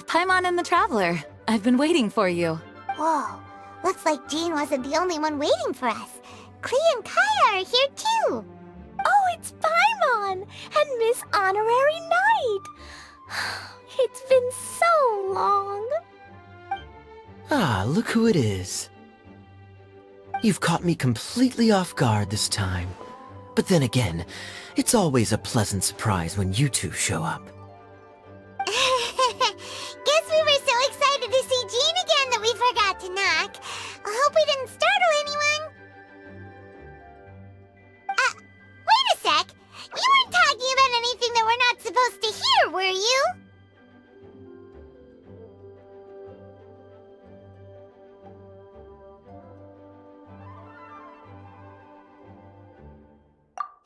Paimon and the Traveler. I've been waiting for you. Whoa, looks like Jean wasn't the only one waiting for us. Klee and Kaya are here too. Oh, it's Paimon and Miss Honorary Knight. It's been so long. Ah, look who it is. You've caught me completely off guard this time. But then again, it's always a pleasant surprise when you two show up. Guess we were so excited to see Jean again that we forgot to knock. I hope we didn't startle anyone. Wait a sec. You weren't talking about anything that we're not supposed to hear, were you?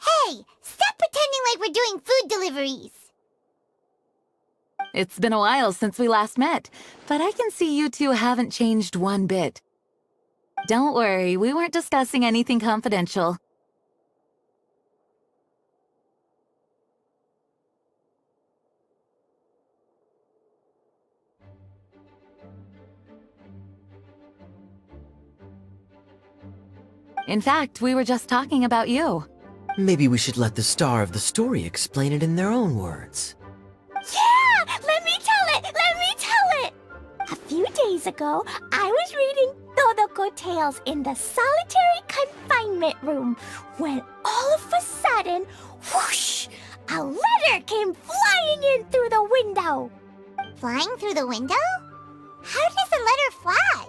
Hey, stop pretending like we're doing food deliveries. It's been a while since we last met, but I can see you two haven't changed one bit. Don't worry, we weren't discussing anything confidential. In fact, we were just talking about you. Maybe we should let the star of the story explain it in their own words. Yeah! Let me tell it! Let me tell it! A few days ago, I was reading Todoko Tales in the solitary confinement room when all of a sudden, whoosh! A letter came flying in through the window. Flying through the window? How does a letter fly?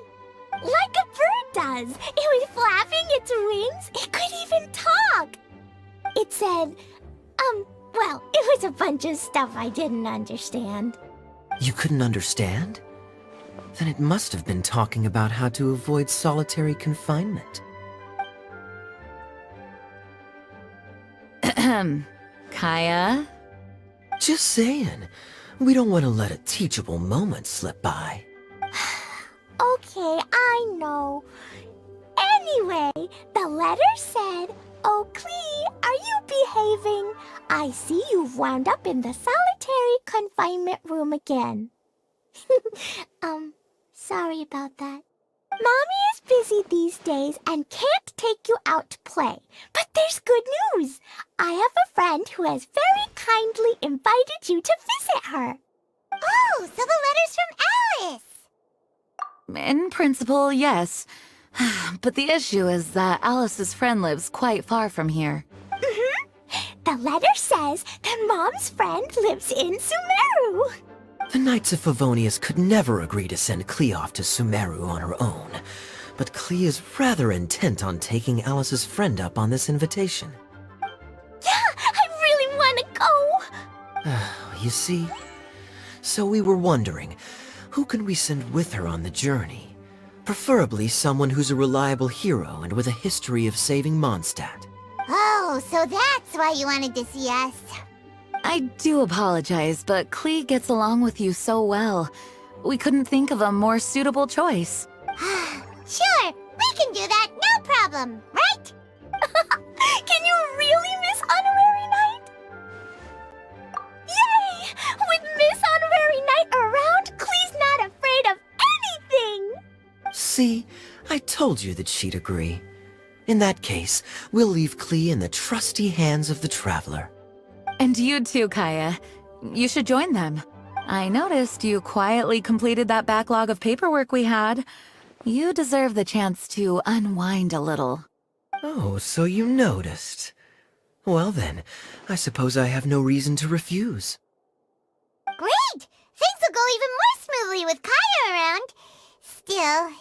Like a bird does. It was flapping its wings. It could even talk. It said, well, it was a bunch of stuff I didn't understand. You couldn't understand? Then it must have been talking about how to avoid solitary confinement. Kaya? Just saying. We don't want to let a teachable moment slip by. Okay, I know. Anyway, the letter said, "Oh, Klee, are you behaving? I see you've wound up in the solitary confinement room again." Sorry about that. Mommy is busy these days and can't take you out to play. But there's good news. I have a friend who has very kindly invited you to visit her. Oh, so the letter's from Alice. In principle, yes. But the issue is that Alice's friend lives quite far from here. The letter says that Mom's friend lives in Sumeru. The Knights of Favonius could never agree to send Klee off to Sumeru on her own. But Klee is rather intent on taking Alice's friend up on this invitation. Yeah, I really want to go. You see? So we were wondering, who can we send with her on the journey? Preferably someone who's a reliable hero and with a history of saving Mondstadt. Oh, so that's why you wanted to see us. I do apologize, but Klee gets along with you so well. We couldn't think of a more suitable choice. Sure, we can do that, no problem, right? Can you really, Miss Honorary Knight? Yay! With Miss Honorary Knight around, Klee's not afraid of anything! See? I told you that she'd agree. In that case, we'll leave Klee in the trusty hands of the Traveler. And you too, Kaya. You should join them. I noticed you quietly completed that backlog of paperwork we had. You deserve the chance to unwind a little. Oh, so you noticed. Well then, I suppose I have no reason to refuse. Great! Things will go even more smoothly with Kaya around. Still,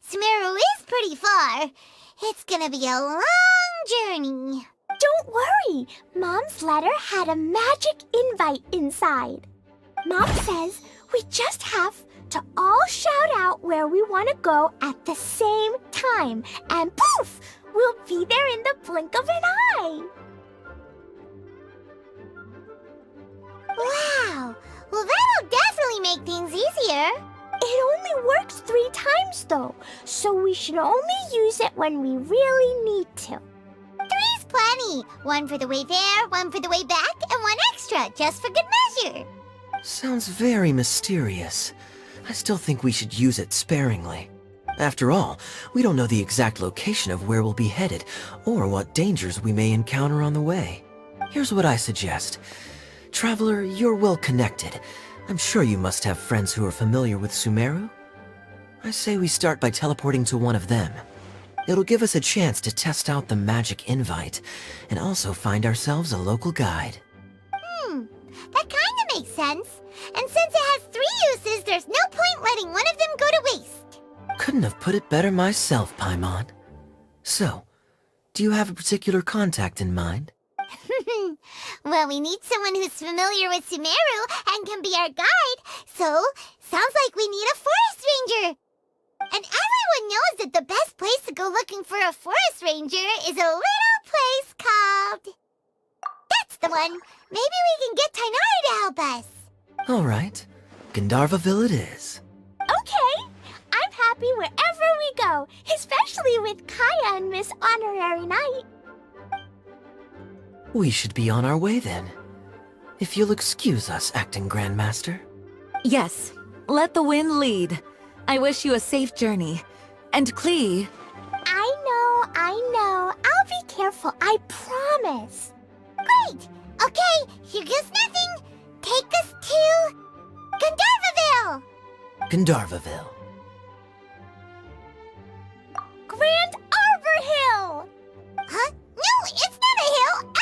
Sumeru is pretty far. It's gonna be a long journey. Don't worry, Mom's letter had a magic invite inside. Mom says we just have to all shout out where we want to go at the same time, and poof, we'll be there in the blink of an eye. Wow, well that'll definitely make things easier. It only works 3 times though, so we should only use it when we really need to. 3's plenty. 1 for the way there, 1 for the way back, and 1 extra, just for good measure. Sounds very mysterious. I still think we should use it sparingly. After all, we don't know the exact location of where we'll be headed, or what dangers we may encounter on the way. Here's what I suggest. Traveler, you're well connected. I'm sure you must have friends who are familiar with Sumeru. I say we start by teleporting to one of them. It'll give us a chance to test out the magic invite, and also find ourselves a local guide. That kinda makes sense. And since it has 3 uses, there's no point letting one of them go to waste. Couldn't have put it better myself, Paimon. So, do you have a particular contact in mind? Well, we need someone who's familiar with Sumeru and can be our guide, so sounds like we need a forest ranger. And everyone knows that the best place to go looking for a forest ranger is a little place called... That's the one! Maybe we can get Tainari to help us. Alright, Gandharvaville it is. Okay, I'm happy wherever we go, especially with Kaya and Miss Honorary Knight. We should be on our way then. If you'll excuse us, Acting Grandmaster. Yes, let the wind lead. I wish you a safe journey. And Klee, I know. I'll be careful, I promise. Great! Okay, here goes nothing. Take us to... Gandharvaville! Gandharvaville. Grand Arbor Hill! Huh? No, it's not a hill!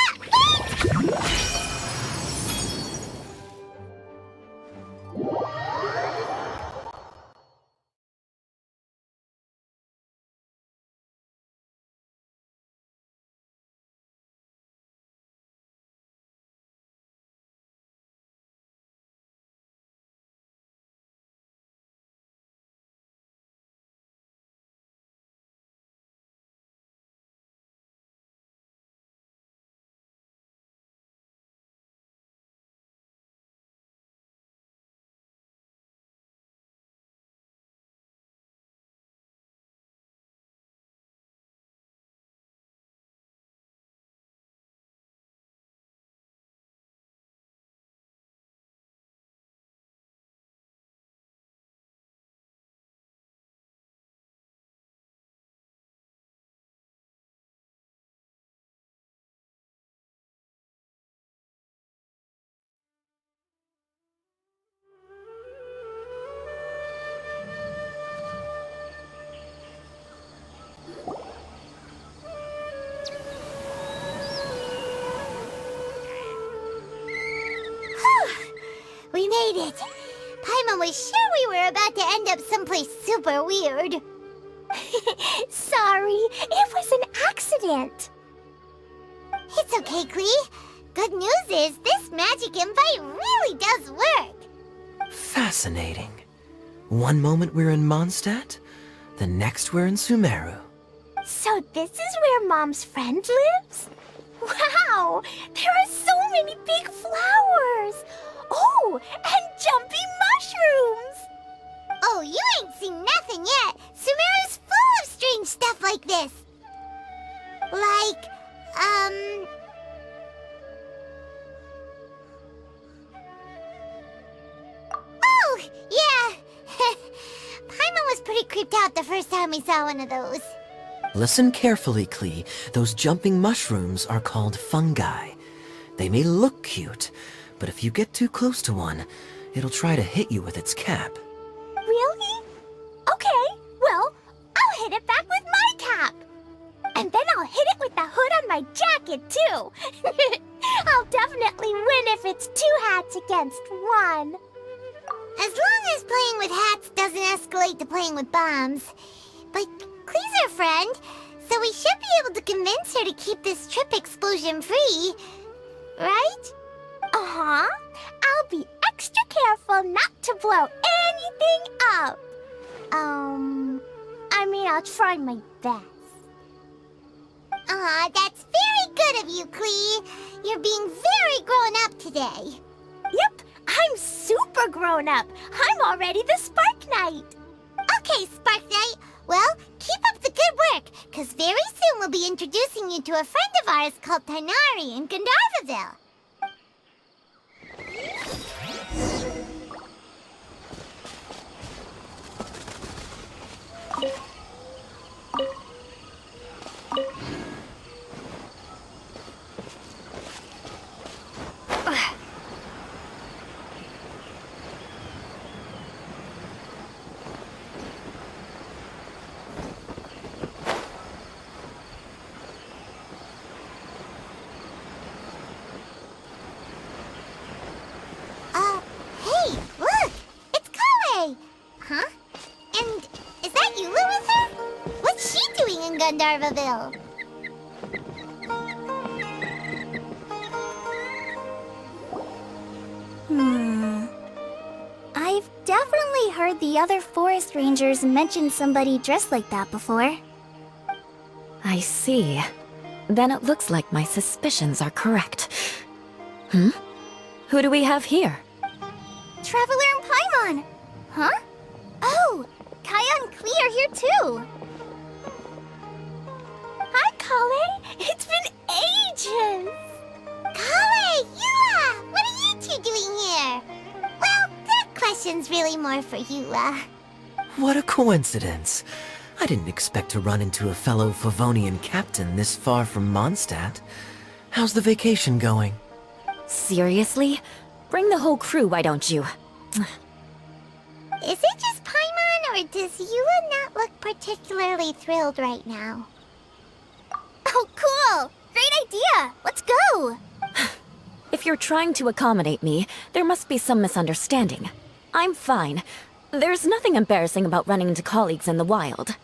We made it. Paimon was sure we were about to end up someplace super weird. Sorry, it was an accident. It's okay, Klee. Good news is this magic invite really does work. Fascinating. One moment we're in Mondstadt, the next we're in Sumeru. So this is where Mom's friend lives? Wow, there are so many big flowers. Oh, and jumping mushrooms. Oh, you ain't seen nothing yet. Sumeru's full of strange stuff like this. Like, Oh, yeah. Paimon was pretty creeped out the first time we saw one of those. Listen carefully, Klee. Those jumping mushrooms are called fungi. They may look cute, but if you get too close to one, it'll try to hit you with its cap. Really? Okay, well, I'll hit it back with my cap. And then I'll hit it with the hood on my jacket, too. I'll definitely win if it's 2 hats against 1. As long as playing with hats doesn't escalate to playing with bombs. But Klee's our friend, so we should be able to convince her to keep this trip explosion-free. Right? Uh-huh. I'll be extra careful not to blow anything up. I mean, I'll try my best. Aw, that's very good of you, Klee. You're being very grown up today. Yep, I'm super grown up. I'm already the Spark Knight. Okay, Spark Knight. Well, keep up the good work, because very soon we'll be introducing you to a friend of ours called Tainari in Gandharvaville. Gandharvaville. I've definitely heard the other forest rangers mention somebody dressed like that before. I see. Then it looks like my suspicions are correct. Hmm? Who do we have here? Traveler and Paimon! Huh? Oh, Kaya and Klee are here too! Hi, Kale! It's been ages! Kale, Yua! What are you two doing here? Well, that question's really more for Yua. What a coincidence. I didn't expect to run into a fellow Favonian captain this far from Mondstadt. How's the vacation going? Seriously? Bring the whole crew, why don't you? Is it just Paimon, or does Yua not look particularly thrilled right now? Oh, cool! Great idea! Let's go! If you're trying to accommodate me, there must be some misunderstanding. I'm fine. There's nothing embarrassing about running into colleagues in the wild.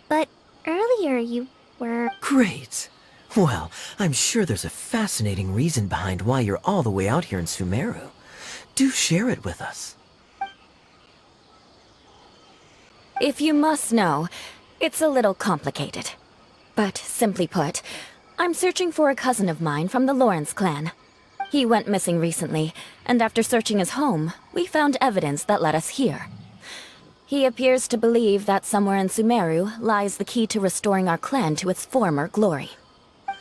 But earlier you were... Great. Well, I'm sure there's a fascinating reason behind why you're all the way out here in Sumeru. Do share it with us. If you must know, it's a little complicated. But simply put, I'm searching for a cousin of mine from the Lawrence clan. He went missing recently, and after searching his home, we found evidence that led us here. He appears to believe that somewhere in Sumeru lies the key to restoring our clan to its former glory.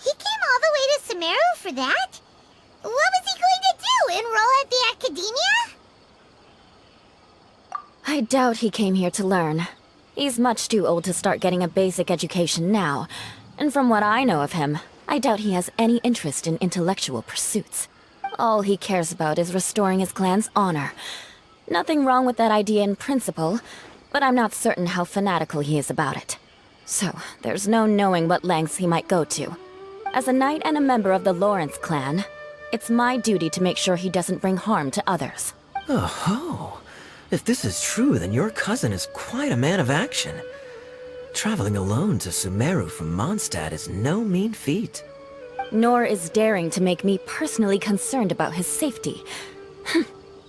He came all the way to Sumeru for that? What was he going to do, enroll at the academia? I doubt he came here to learn. He's much too old to start getting a basic education now, and from what I know of him, I doubt he has any interest in intellectual pursuits. All he cares about is restoring his clan's honor. Nothing wrong with that idea in principle, but I'm not certain how fanatical he is about it. So, there's no knowing what lengths he might go to. As a knight and a member of the Lawrence clan, it's my duty to make sure he doesn't bring harm to others. Oh-ho! If this is true, then your cousin is quite a man of action. Traveling alone to Sumeru from Mondstadt is no mean feat. Nor is daring to make me personally concerned about his safety.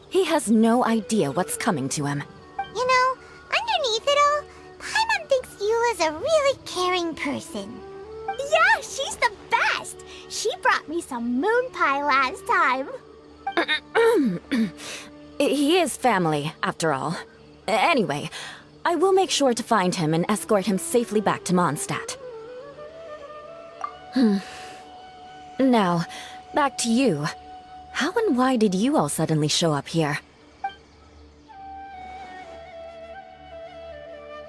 He has no idea what's coming to him. You know, underneath it all, Paimon thinks Yula's a really caring person. Yeah, she's the best! She brought me some moon pie last time. He is family, after all. Anyway, I will make sure to find him and escort him safely back to Mondstadt. Now, back to you. How and why did you all suddenly show up here?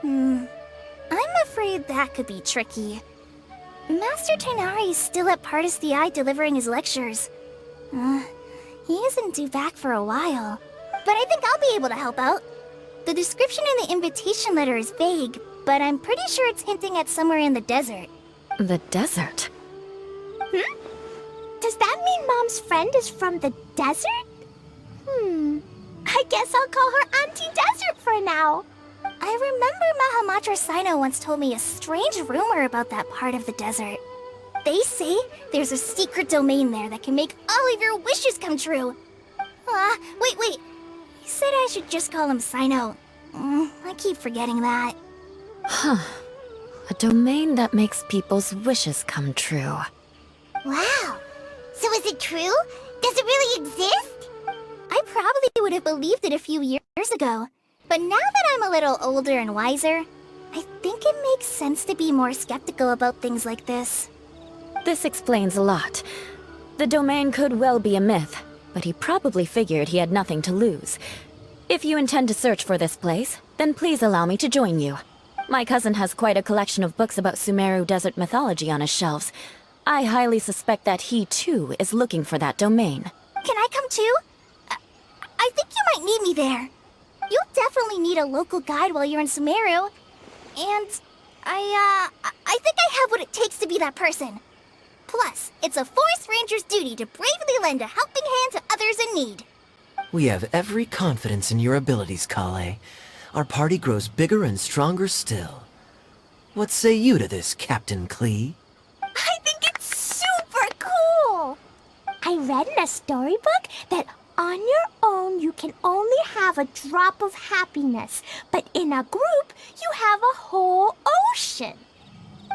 I'm afraid that could be tricky. Master Tighnari is still at Partis the Eye delivering his lectures. He isn't due back for a while. But I think I'll be able to help out. The description in the invitation letter is vague, but I'm pretty sure it's hinting at somewhere in the desert. The desert? Does that mean Mom's friend is from the desert? I guess I'll call her Auntie Desert for now. I remember Mahamatra Sino once told me a strange rumor about that part of the desert. They say there's a secret domain there that can make all of your wishes come true. Wait. He said I should just call him Sino. I keep forgetting that. A domain that makes people's wishes come true. Wow. So is it true? Does it really exist? I probably would have believed it a few years ago. But now that I'm a little older and wiser, I think it makes sense to be more skeptical about things like this. This explains a lot. The domain could well be a myth, but he probably figured he had nothing to lose. If you intend to search for this place, then please allow me to join you. My cousin has quite a collection of books about Sumeru desert mythology on his shelves. I highly suspect that he, too, is looking for that domain. Can I come too? I think you might need me there. You'll definitely need a local guide while you're in Sumeru. And I think I have what it takes to be that person. Plus, it's a forest ranger's duty to bravely lend a helping hand to others in need. We have every confidence in your abilities, Kale. Our party grows bigger and stronger still. What say you to this, Captain Klee? I think it's super cool! I read in a storybook that on your own you can only have a drop of happiness, but in a group you have a whole ocean.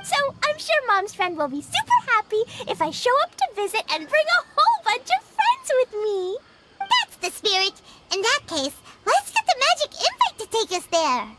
So I'm sure Mom's friend will be super happy if I show up to visit and bring a whole bunch of friends with me. That's the spirit. In that case, let's get the magic invite to take us there.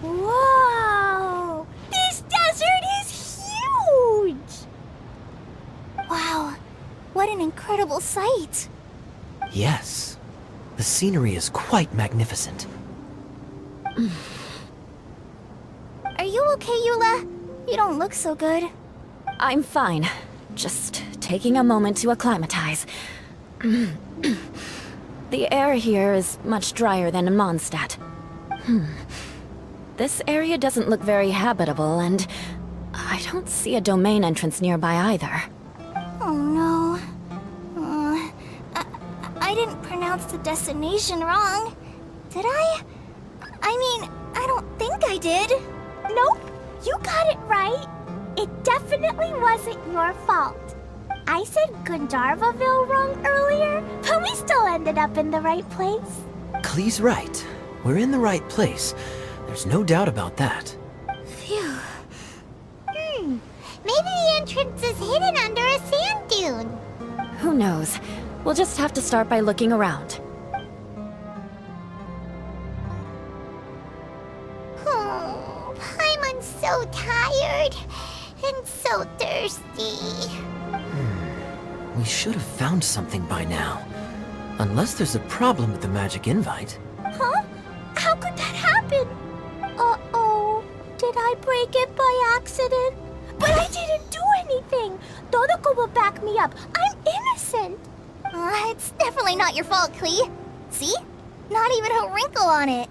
Whoa! This desert is huge! Wow, what an incredible sight. Yes. The scenery is quite magnificent. Are you okay, Eula? You don't look so good. I'm fine. Just taking a moment to acclimatize. The air here is much drier than in Mondstadt. This area doesn't look very habitable, and I don't see a domain entrance nearby either. Oh no. I didn't pronounce the destination wrong. Did I? I mean, I don't think I did. Nope, you got it right. It definitely wasn't your fault. I said Gandharvaville wrong earlier, but we still ended up in the right place. Klee's right. We're in the right place. There's no doubt about that. Phew. Maybe the entrance is hidden under a sand dune. Who knows? We'll just have to start by looking around. Oh, Paimon's so tired and so thirsty. We should have found something by now. Unless there's a problem with the magic invite. Huh? How could that happen? Uh-oh. Did I break it by accident? But I didn't do anything. Todoko will back me up. I'm innocent. It's definitely not your fault, Klee. See? Not even a wrinkle on it.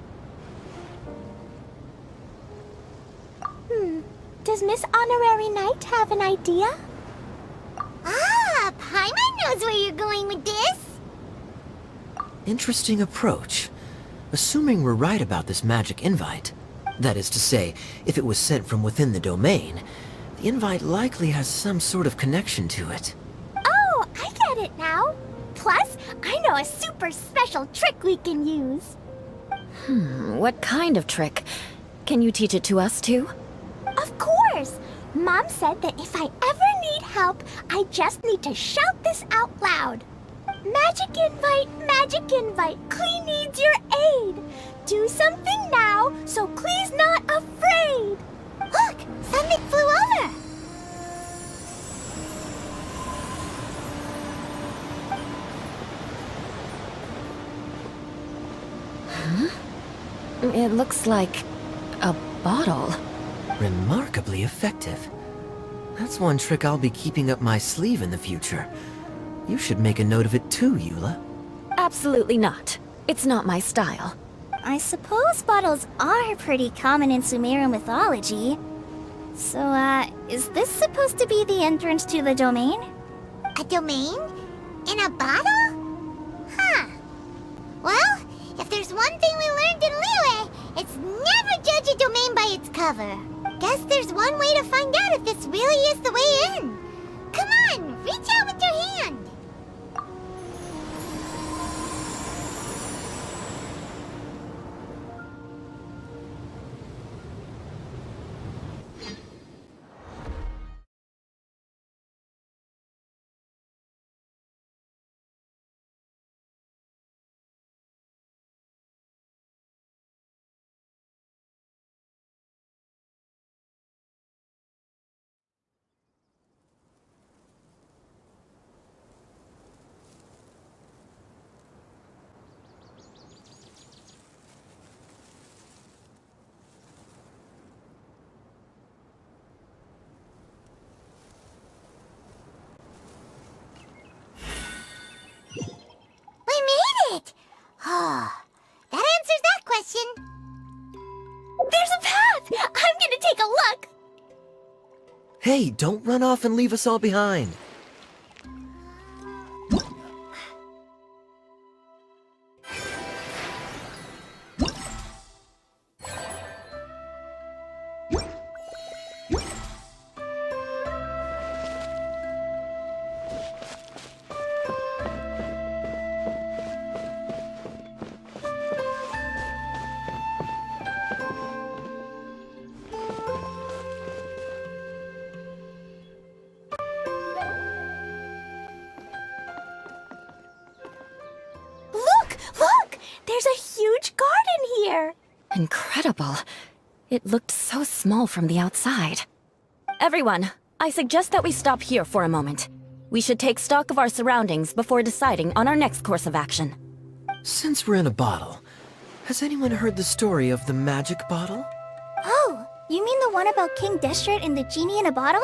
Does Miss Honorary Knight have an idea? Ah, Paimon knows where you're going with this. Interesting approach. Assuming we're right about this magic invite, that is to say, if it was sent from within the domain, the invite likely has some sort of connection to it. Oh, I get it now. Plus, I know a super special trick we can use. What kind of trick? Can you teach it to us too? Of course! Mom said that if I ever need help, I just need to shout this out loud. Magic invite, Klee needs your aid. Do something now so Klee's not afraid. Look, something flew over. It looks like a bottle. Remarkably effective. That's one trick I'll be keeping up my sleeve in the future. You should make a note of it too, Eula. Absolutely not. It's not my style. I suppose bottles are pretty common in Sumeru mythology. So, is this supposed to be the entrance to the domain? A domain? In a bottle? Huh. Well, if there's one thing we learned in Liyue, it's never judge a domain by its cover. Guess there's one way to find out if this really is the way in. Come on, reach out with your hand. Hey, don't run off and leave us all behind. Look! There's a huge garden here! Incredible. It looked so small from the outside. Everyone, I suggest that we stop here for a moment. We should take stock of our surroundings before deciding on our next course of action. Since we're in a bottle, has anyone heard the story of the magic bottle? Oh, you mean the one about King Destret and the genie in a bottle?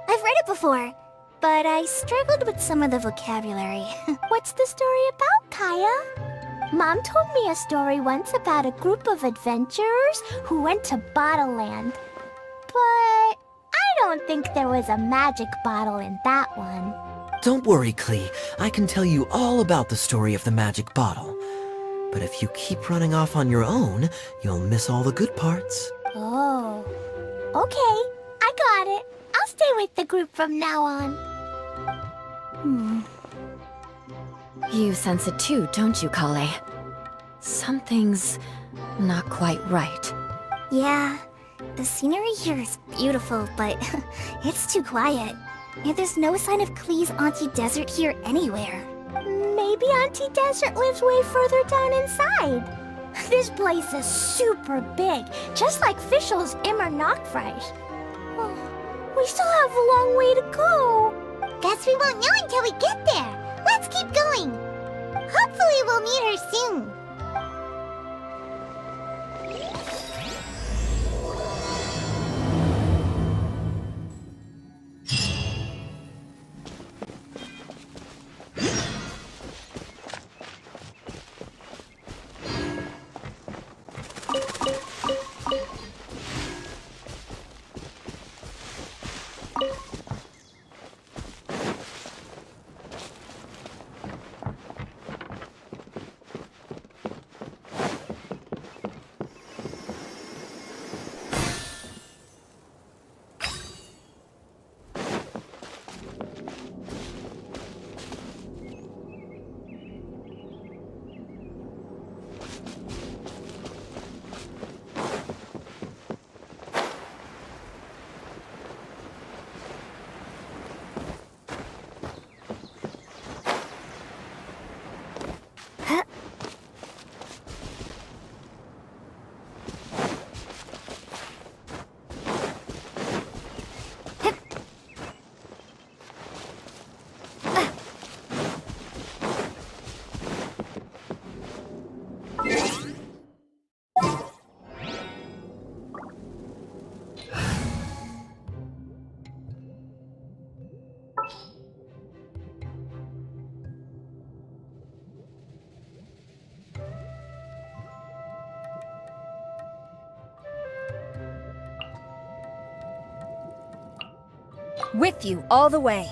I've read it before, but I struggled with some of the vocabulary. What's the story about, Kaya? Mom told me a story once about a group of adventurers who went to Bottle Land. But I don't think there was a magic bottle in that one. Don't worry, Klee. I can tell you all about the story of the magic bottle. But if you keep running off on your own, you'll miss all the good parts. Oh. Okay, I got it. I'll stay with the group from now on. You sense it too, don't you, Kale? Something's not quite right. Yeah, the scenery here is beautiful, but it's too quiet. And there's no sign of Klee's Auntie Desert here anywhere. Maybe Auntie Desert lives way further down inside. This place is super big, just like Fischl's Immer Nachtreich. Oh, we still have a long way to go. Guess we won't know until we get there. Let's keep going. Hopefully we'll meet her soon. With you all the way.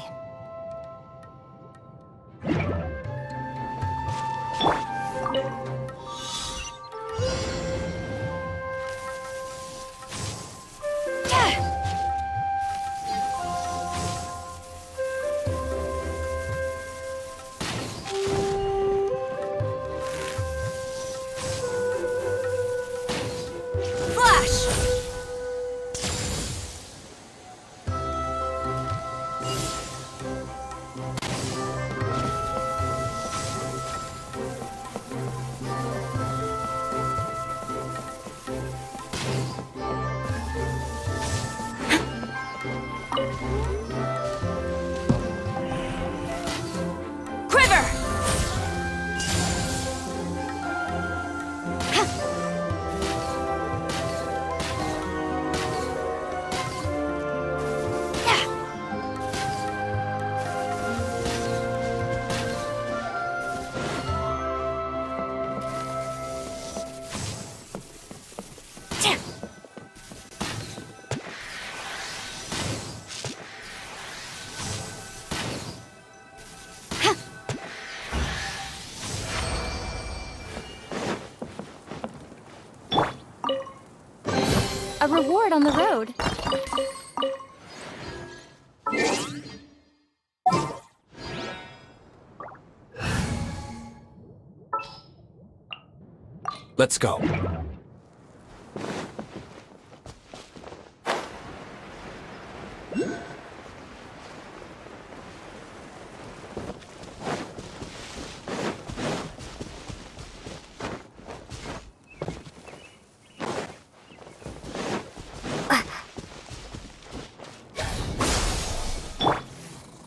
reward on the road. Let's go.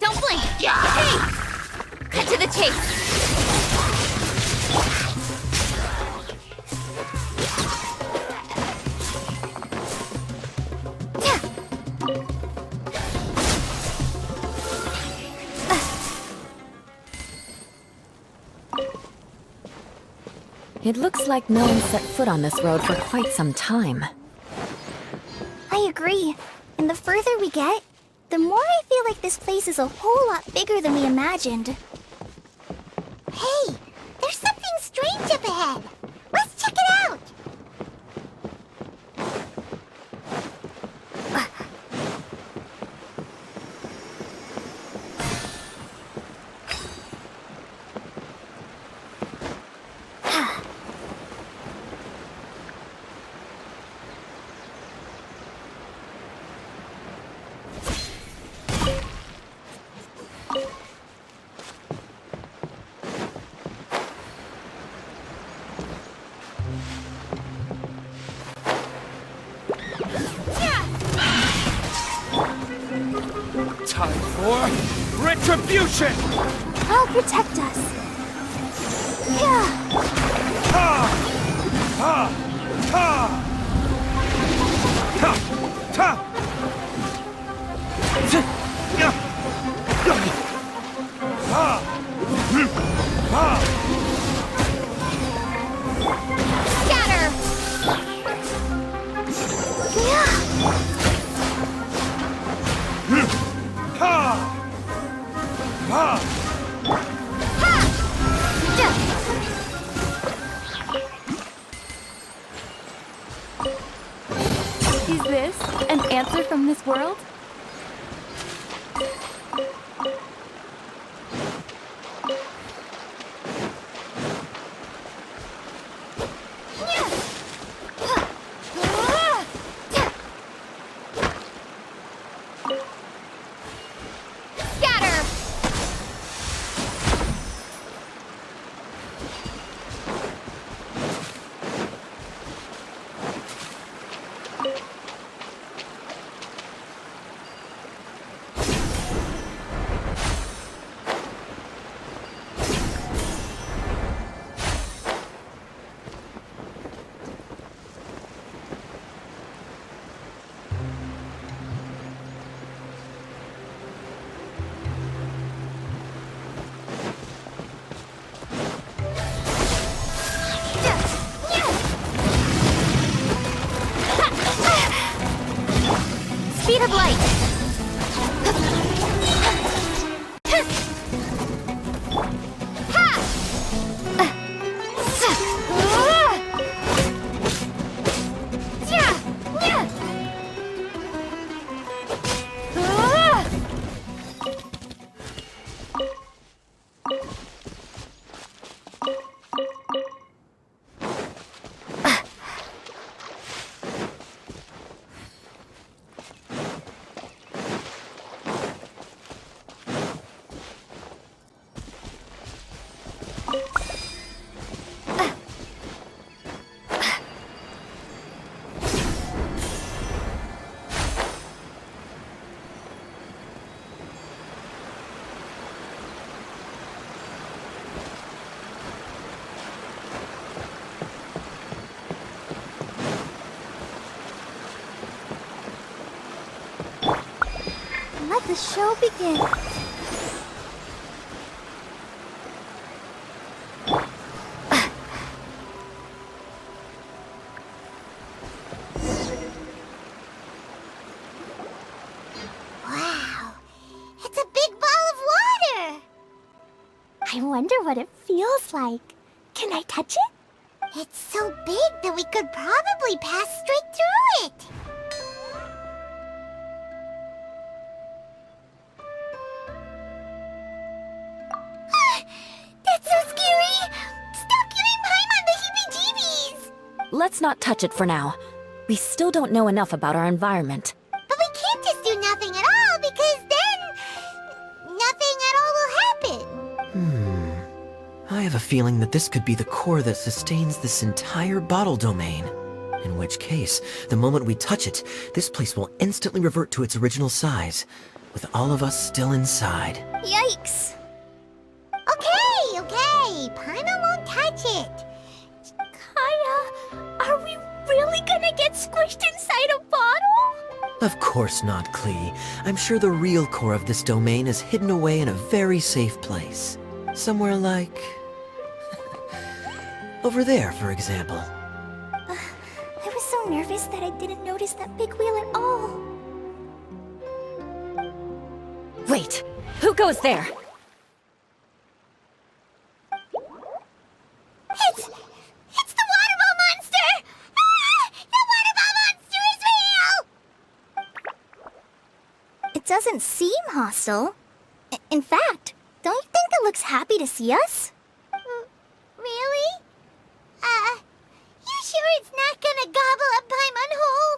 Don't blink! Hey! Cut to the chase! It looks like no one set foot on this road for quite some time. I agree. And the further we get, the more I feel like this place is a whole lot bigger than we imagined. Hey, there's something strange up ahead. Let's check it out. Time for retribution! I'll protect us. Yeah. Ha! Ha! Ha! Ha! Ha! Ya! Ya! Ha! Ha! Scatter! Ha! Ha! Is this an answer from this world? Scatter! Speed of light! Let the show begin. Wow, it's a big ball of water. I wonder what it feels like. Can I touch it? It's so big that we could probably pass straight through it. let's not touch it for now. We still don't know enough about our environment. But we can't just do nothing at all, because then nothing at all will happen. I have a feeling that this could be the core that sustains this entire bottle domain. In which case, the moment we touch it, this place will instantly revert to its original size, with all of us still inside. Yikes! Okay, Paimon won't touch it. Kaya, are we really gonna get squished inside a bottle? Of course not, Klee. I'm sure the real core of this domain is hidden away in a very safe place. Somewhere like... over there, for example. I was so nervous that I didn't notice that big wheel at all. Wait, who goes there? It's the water ball monster! Ah! The water ball monster is real! It doesn't seem hostile. In fact, don't you think it looks happy to see us? Really? You sure it's not gonna gobble up Paimon whole?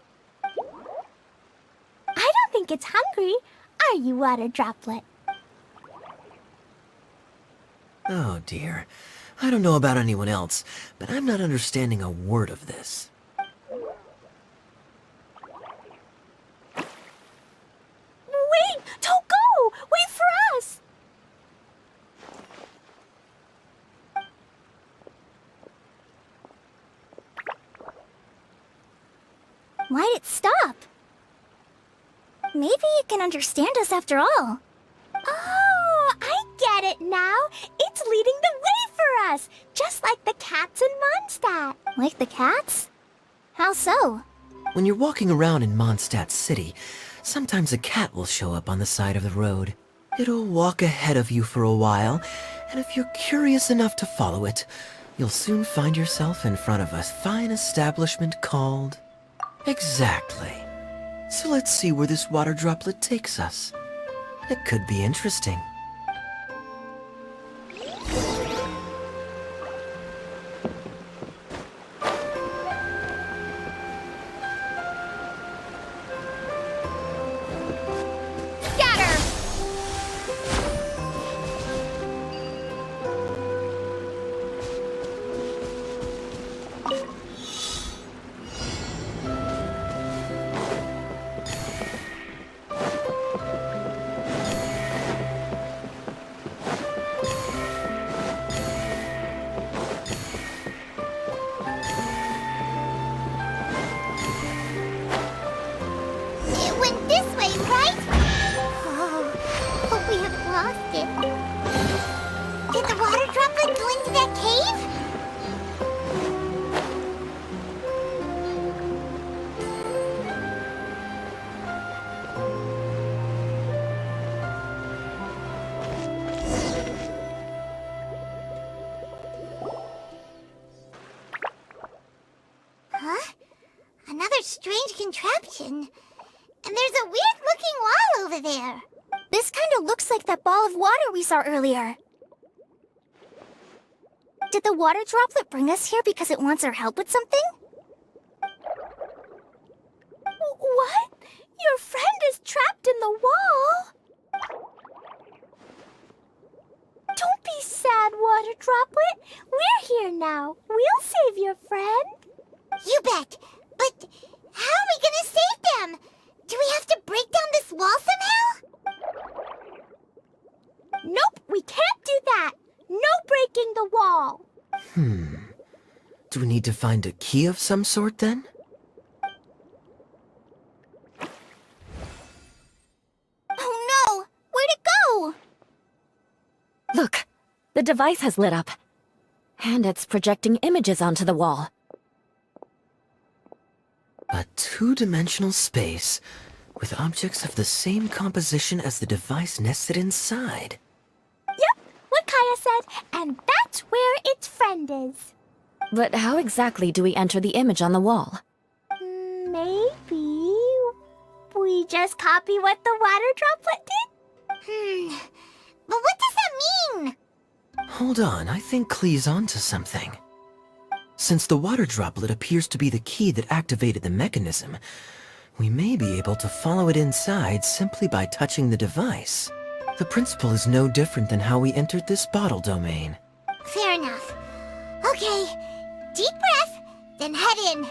I don't think it's hungry. Are you, Water Droplet? Oh dear. I don't know about anyone else, but I'm not understanding a word of this. Wait! Don't go! Wait for us! Why'd it stop? Maybe it can understand us after all. Oh, I get it now. It's leading the way for us, just like the cats in Mondstadt. Like the cats? How so? When you're walking around in Mondstadt City, sometimes a cat will show up on the side of the road. It'll walk ahead of you for a while, and if you're curious enough to follow it, you'll soon find yourself in front of a fine establishment called... Exactly. So let's see where this water droplet takes us. It could be interesting. Scatter! It went this way, right? Oh, hope we haven't lost it. Did the water droplet go into that cave? Huh? Another strange contraption. And there's a weird-looking wall over there. This kind of looks like that ball of water we saw earlier. Did the water droplet bring us here because it wants our help with something? What? Your friend is trapped in the wall? Don't be sad, Water Droplet. We're here now. We'll save your friend. You bet. But how are we gonna save them? Do we have to break down this wall somehow? Nope, we can't do that. No breaking the wall. Do we need to find a key of some sort then? Oh no! Where'd it go? Look, the device has lit up. And it's projecting images onto the wall. A two-dimensional space with objects of the same composition as the device nested inside. Yep, what Kaya said, and that's where its friend is. But how exactly do we enter the image on the wall? Maybe we just copy what the water droplet did? But what does that mean? Hold on, I think Klee's onto something. Since the water droplet appears to be the key that activated the mechanism, we may be able to follow it inside simply by touching the device. The principle is no different than how we entered this bottle domain. Fair enough. Okay, deep breath, then head in.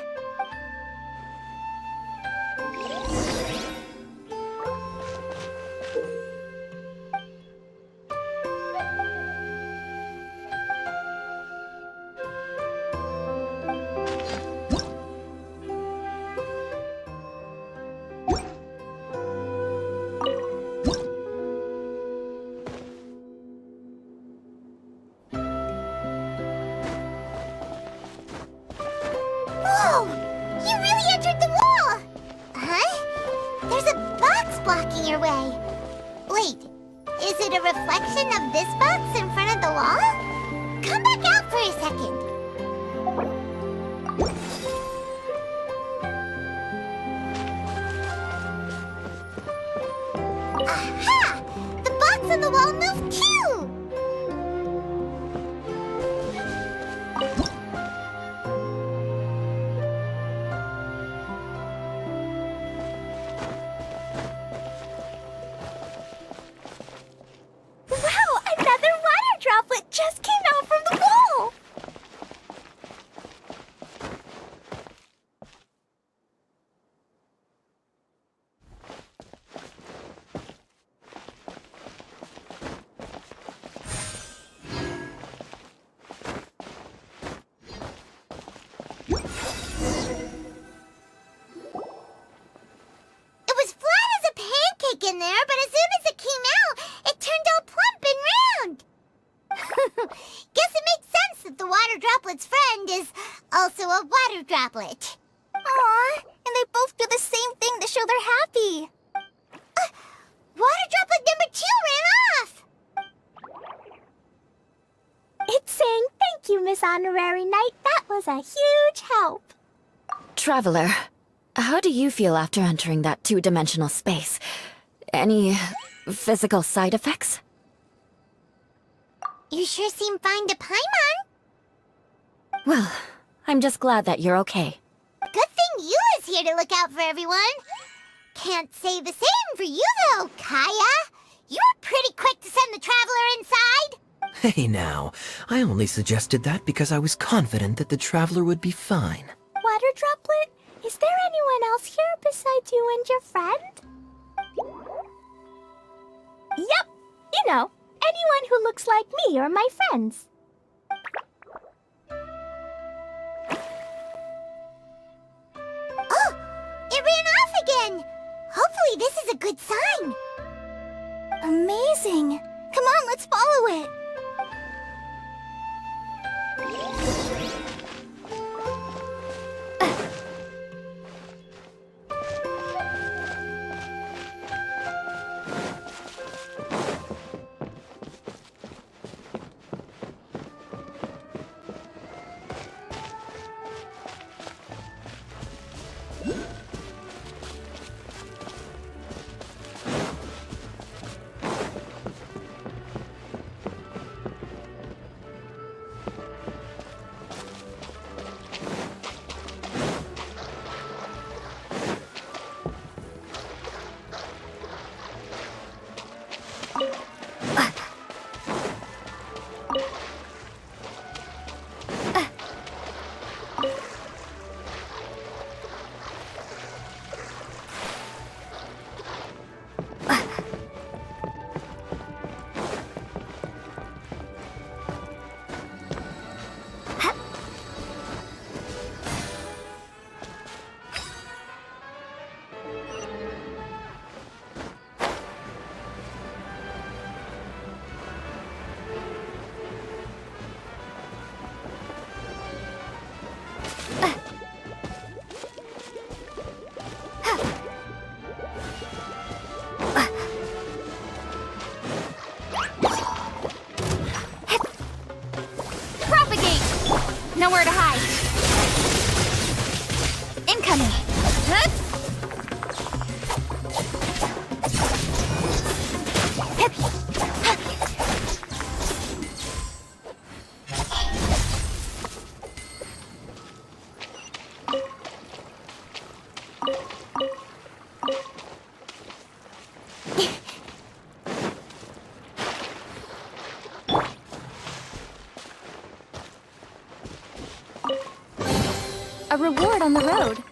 Whoa! You really entered the wall! Huh? There's a box blocking your way. Wait, is it a reflection of this box in front of the wall? Come back out for a second. Aha! The box on the wall moved too! Wow, another water droplet just came out from the wall! It was flat as a pancake in there, but as soon as it came out, it turned all plump and round. Guess it makes sense that the water droplet's friend is also a water droplet. Aw, and they both do the same thing to show they're happy. Water droplet number 2 ran off. It's saying thank you, Miss Honorary Knight. That was a huge help. Traveler, how do you feel after entering that two-dimensional space? Any physical side effects? You sure seem fine to Paimon. Well, I'm just glad that you're okay. Good thing you is here to look out for everyone. Can't say the same for you, though, Kaya. You were pretty quick to send the traveler inside. Hey now, I only suggested that because I was confident that the traveler would be fine. Water droplet, is there anyone else here besides you and your friend? Yep, you know, anyone who looks like me or my friends. Oh, it ran off again. Hopefully this is a good sign. Amazing. Come on, let's follow it. a reward on the road.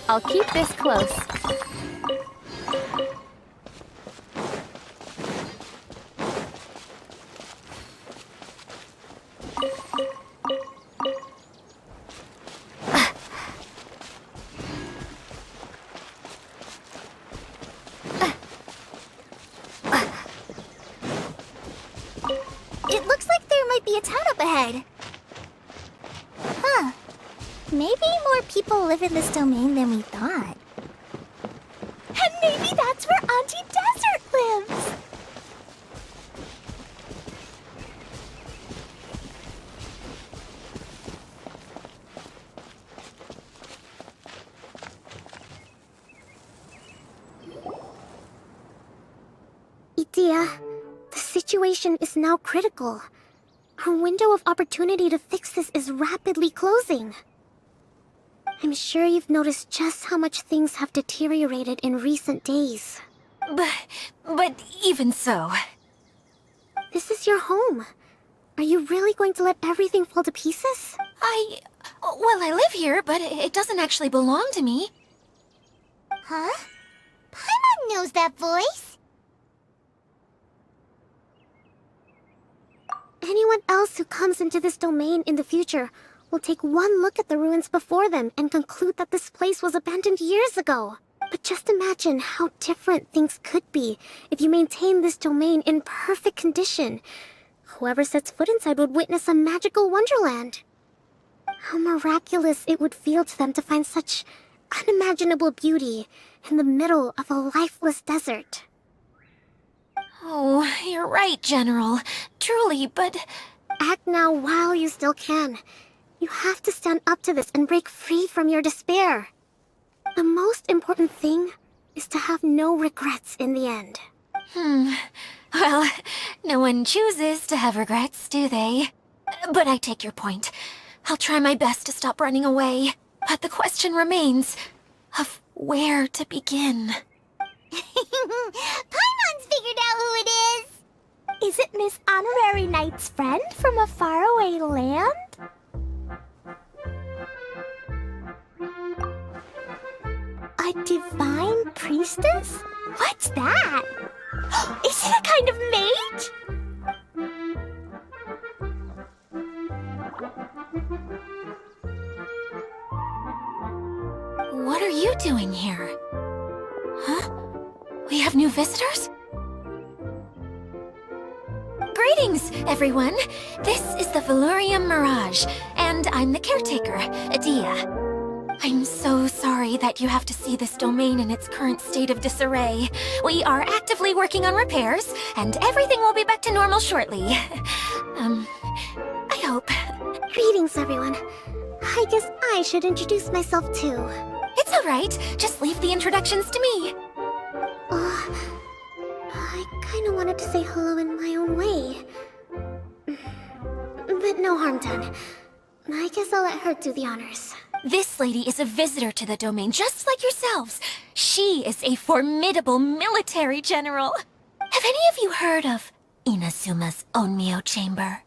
I'll keep this close. It looks like there might be a town up ahead. Huh. Maybe more people live in this domain than we thought. And maybe that's where Auntie Desert lives! Itia, the situation is now critical. Our window of opportunity to fix this is rapidly closing. I'm sure you've noticed just how much things have deteriorated in recent days. But even so... This is your home. Are you really going to let everything fall to pieces? Well, I live here, but it doesn't actually belong to me. Huh? Paimon knows that voice. Anyone else who comes into this domain in the future will take one look at the ruins before them and conclude that this place was abandoned years ago. But just imagine how different things could be if you maintain this domain in perfect condition. Whoever sets foot inside would witness a magical wonderland. How miraculous it would feel to them to find such unimaginable beauty in the middle of a lifeless desert. Oh, you're right, General. Truly, but... Act now while you still can. You have to stand up to this and break free from your despair. The most important thing is to have no regrets in the end. Well, no one chooses to have regrets, do they? But I take your point. I'll try my best to stop running away. But the question remains of where to begin. Paimon's figured out who it is! Is it Miss Honorary Knight's friend from a faraway land? A divine priestess? What's that? Is it a kind of mage? What are you doing here? Huh? We have new visitors? Greetings, everyone! This is the Valurium Mirage, and I'm the caretaker, Adia. I'm so sorry that you have to see this domain in its current state of disarray. We are actively working on repairs, and everything will be back to normal shortly. I hope. Greetings, everyone. I guess I should introduce myself too. It's alright, just leave the introductions to me. I kinda wanted to say hello in my own way. But no harm done. I guess I'll let her do the honors. This lady is a visitor to the domain, just like yourselves. She is a formidable military general. Have any of you heard of Inazuma's Onmyo Chamber?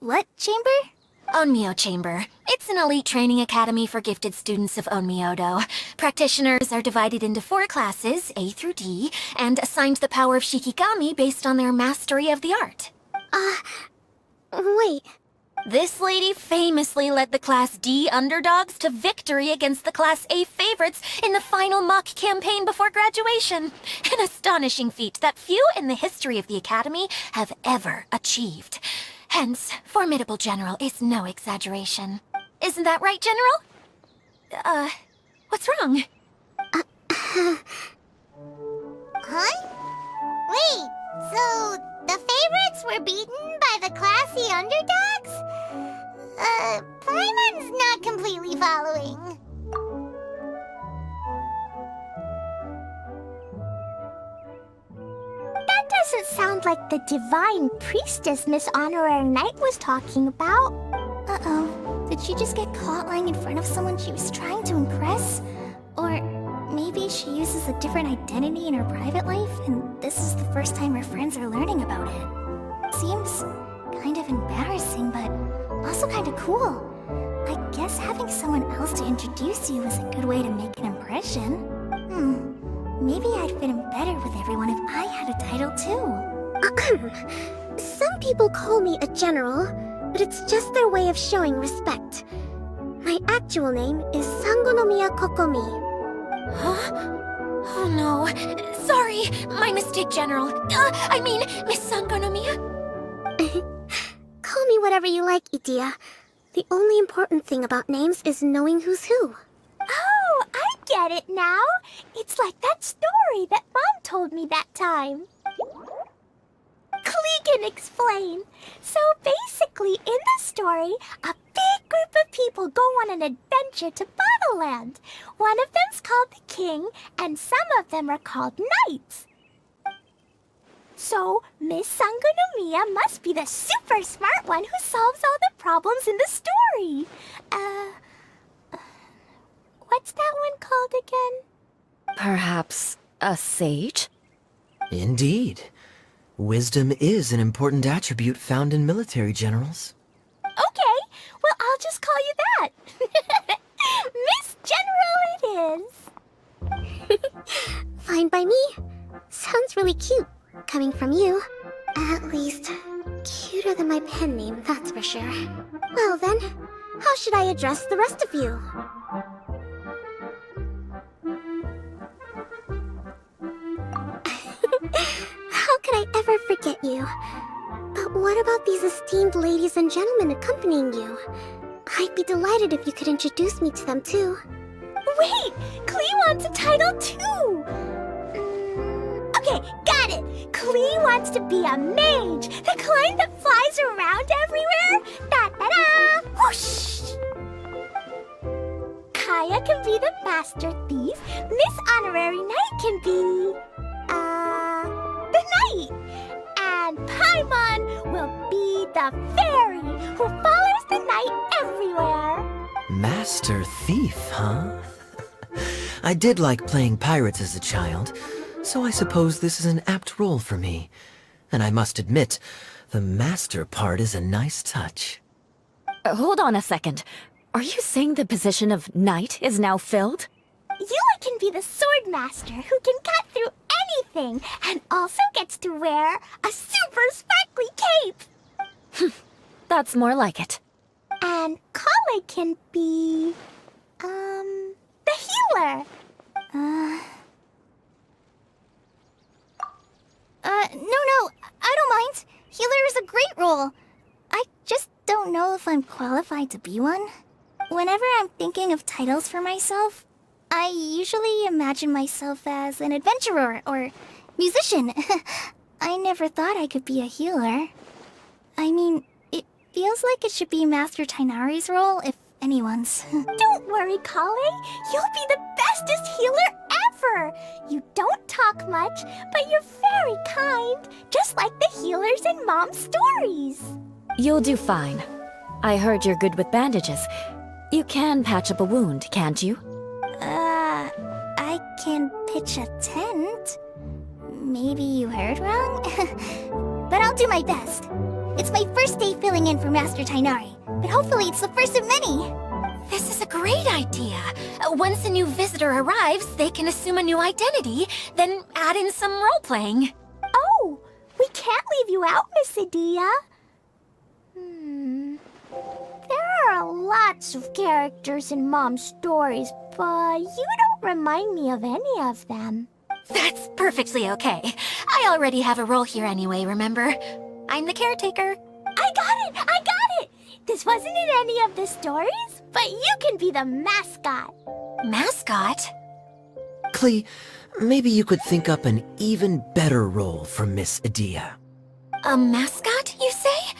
What chamber? Onmyo Chamber. It's an elite training academy for gifted students of Onmyodo. Practitioners are divided into 4 classes, A through D, and assigned the power of Shikigami based on their mastery of the art. Wait. This lady famously led the Class D underdogs to victory against the Class A favorites in the final mock campaign before graduation. An astonishing feat that few in the history of the Academy have ever achieved. Hence, formidable general is no exaggeration. Isn't that right, General? What's wrong? Huh? Wait, so the favorites were beaten by the classy underdogs? Paimon's not completely following. That doesn't sound like the divine priestess Miss Honorary Knight was talking about. Uh-oh. Did she just get caught lying in front of someone she was trying to impress? Or maybe she uses a different identity in her private life, and this is the first time her friends are learning about it. Seems kind of embarrassing, but also kind of cool. I guess having someone else to introduce you is a good way to make an impression. Maybe I'd fit in better with everyone if I had a title too. Some people call me a general, but it's just their way of showing respect. My actual name is Sangonomiya Kokomi. Huh? Oh no. Sorry, my mistake, General. I mean, Miss Sangonomiya. Call me whatever you like, Idia. The only important thing about names is knowing who's who. Oh, I get it now. It's like that story that Mom told me that time. Clegan explain. So basically, in the story, a big group of people go on an adventure to Bottleland. One of them's called the King, and some of them are called Knights. So, Miss Sangonomiya must be the super smart one who solves all the problems in the story. What's that one called again? Perhaps a sage? Indeed. Wisdom is an important attribute found in military generals. Okay, well, I'll just call you that. Miss General it is. Fine by me. Sounds really cute, coming from you. At least, cuter than my pen name, that's for sure. Well then, how should I address the rest of you? forget you. But what about these esteemed ladies and gentlemen accompanying you? I'd be delighted if you could introduce me to them too. Wait! Klee wants a title too! Okay, got it! Klee wants to be a mage! The kind that flies around everywhere! Da-da-da! Whoosh! Kaya can be the master thief. Miss Honorary Knight can be... the knight! And Paimon will be the fairy who follows the knight everywhere. Master Thief, huh? I did like playing pirates as a child, so I suppose this is an apt role for me. And I must admit, the master part is a nice touch. Hold on a second. Are you saying the position of knight is now filled? Yula can be the sword master who can cut through anything and also gets to wear a super sparkly cape. That's more like it. And Kale can be... the healer. No, I don't mind. Healer is a great role. I just don't know if I'm qualified to be one. Whenever I'm thinking of titles for myself, I usually imagine myself as an adventurer or musician. I never thought I could be a healer. I mean, it feels like it should be Master Tainari's role if anyone's. Don't worry, Kale. You'll be the bestest healer ever. You don't talk much, but you're very kind, just like the healers in Mom's stories. You'll do fine. I heard you're good with bandages. You can patch up a wound, can't you? I can pitch a tent. Maybe you heard wrong? But I'll do my best. It's my first day filling in for Master Tainari, but hopefully it's the first of many. This is a great idea. Once a new visitor arrives, they can assume a new identity, then add in some role-playing. Oh, we can't leave you out, Miss Adia. There are lots of characters in Mom's stories, but you don't remind me of any of them. That's perfectly okay. I already have a role here anyway, remember? I'm the caretaker. I got it! This wasn't in any of the stories, but you can be the mascot. Mascot? Klee, maybe you could think up an even better role for Miss Adia. A mascot, you say?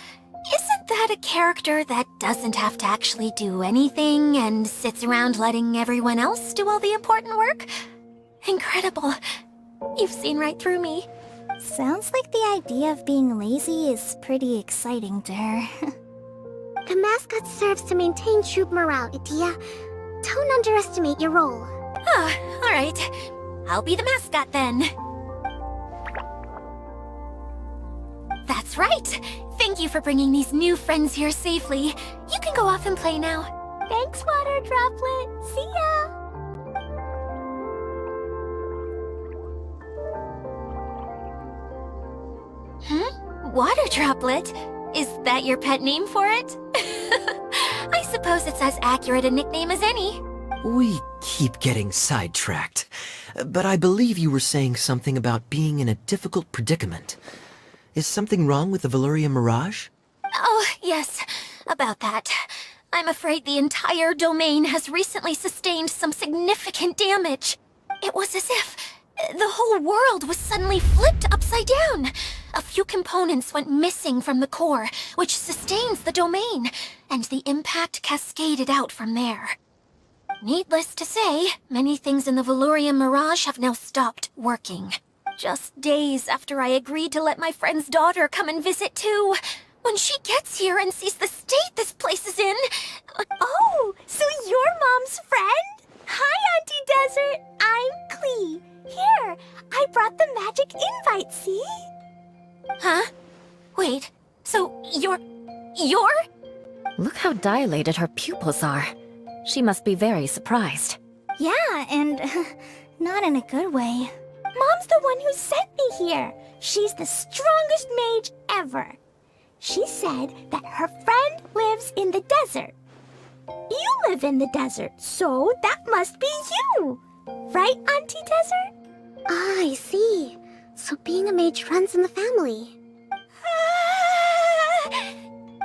Isn't that a character that doesn't have to actually do anything and sits around letting everyone else do all the important work? Incredible. You've seen right through me. Sounds like the idea of being lazy is pretty exciting to her. The mascot serves to maintain troop morale, Adia. Don't underestimate your role. Ah, all right. I'll be the mascot then. That's right. Thank you for bringing these new friends here safely. You can go off and play now. Thanks, Water Droplet. See ya! Water Droplet? Is that your pet name for it? I suppose it's as accurate a nickname as any. We keep getting sidetracked, but I believe you were saying something about being in a difficult predicament. Is something wrong with the Valyria Mirage? Oh, yes, about that. I'm afraid the entire domain has recently sustained some significant damage. It was as if the whole world was suddenly flipped upside down. A few components went missing from the core, which sustains the domain, and the impact cascaded out from there. Needless to say, many things in the Valyria Mirage have now stopped working. Just days after I agreed to let my friend's daughter come and visit too. When she gets here and sees the state this place is in... Oh, so you're Mom's friend? Hi, Auntie Desert. I'm Klee. Here, I brought the magic invite, see? Huh? Wait, so you're... Look how dilated her pupils are. She must be very surprised. Yeah, and not in a good way. Mom's the one who sent me here. She's the strongest mage ever. She said that her friend lives in the desert. You live in the desert, so that must be you. Right, Auntie Desert? Ah, I see. So being a mage runs in the family.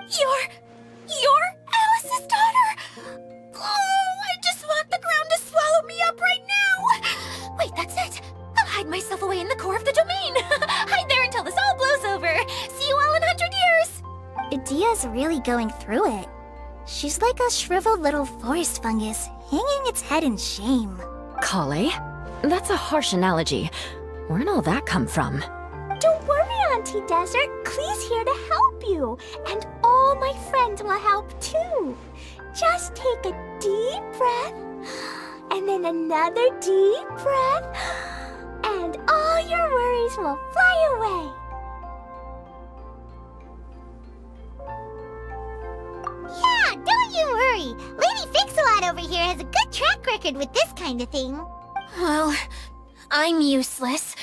You're Alice's daughter! Oh, I just want the ground to swallow me up right now! Wait, that's it! I'll hide myself away in the core of the domain! Hide there until this all blows over! See you all in 100 years! Idia's really going through it. She's like a shriveled little forest fungus, hanging its head in shame. Kale? That's a harsh analogy. Where'd all that come from? Don't worry, Auntie Desert. Klee's here to help you. And all my friends will help too. Just take a deep breath, and then another deep breath, and all your worries will fly away. Yeah, don't you worry. Lady Fix-A-Lot over here has a good track record with this kind of thing. Well, I'm useless,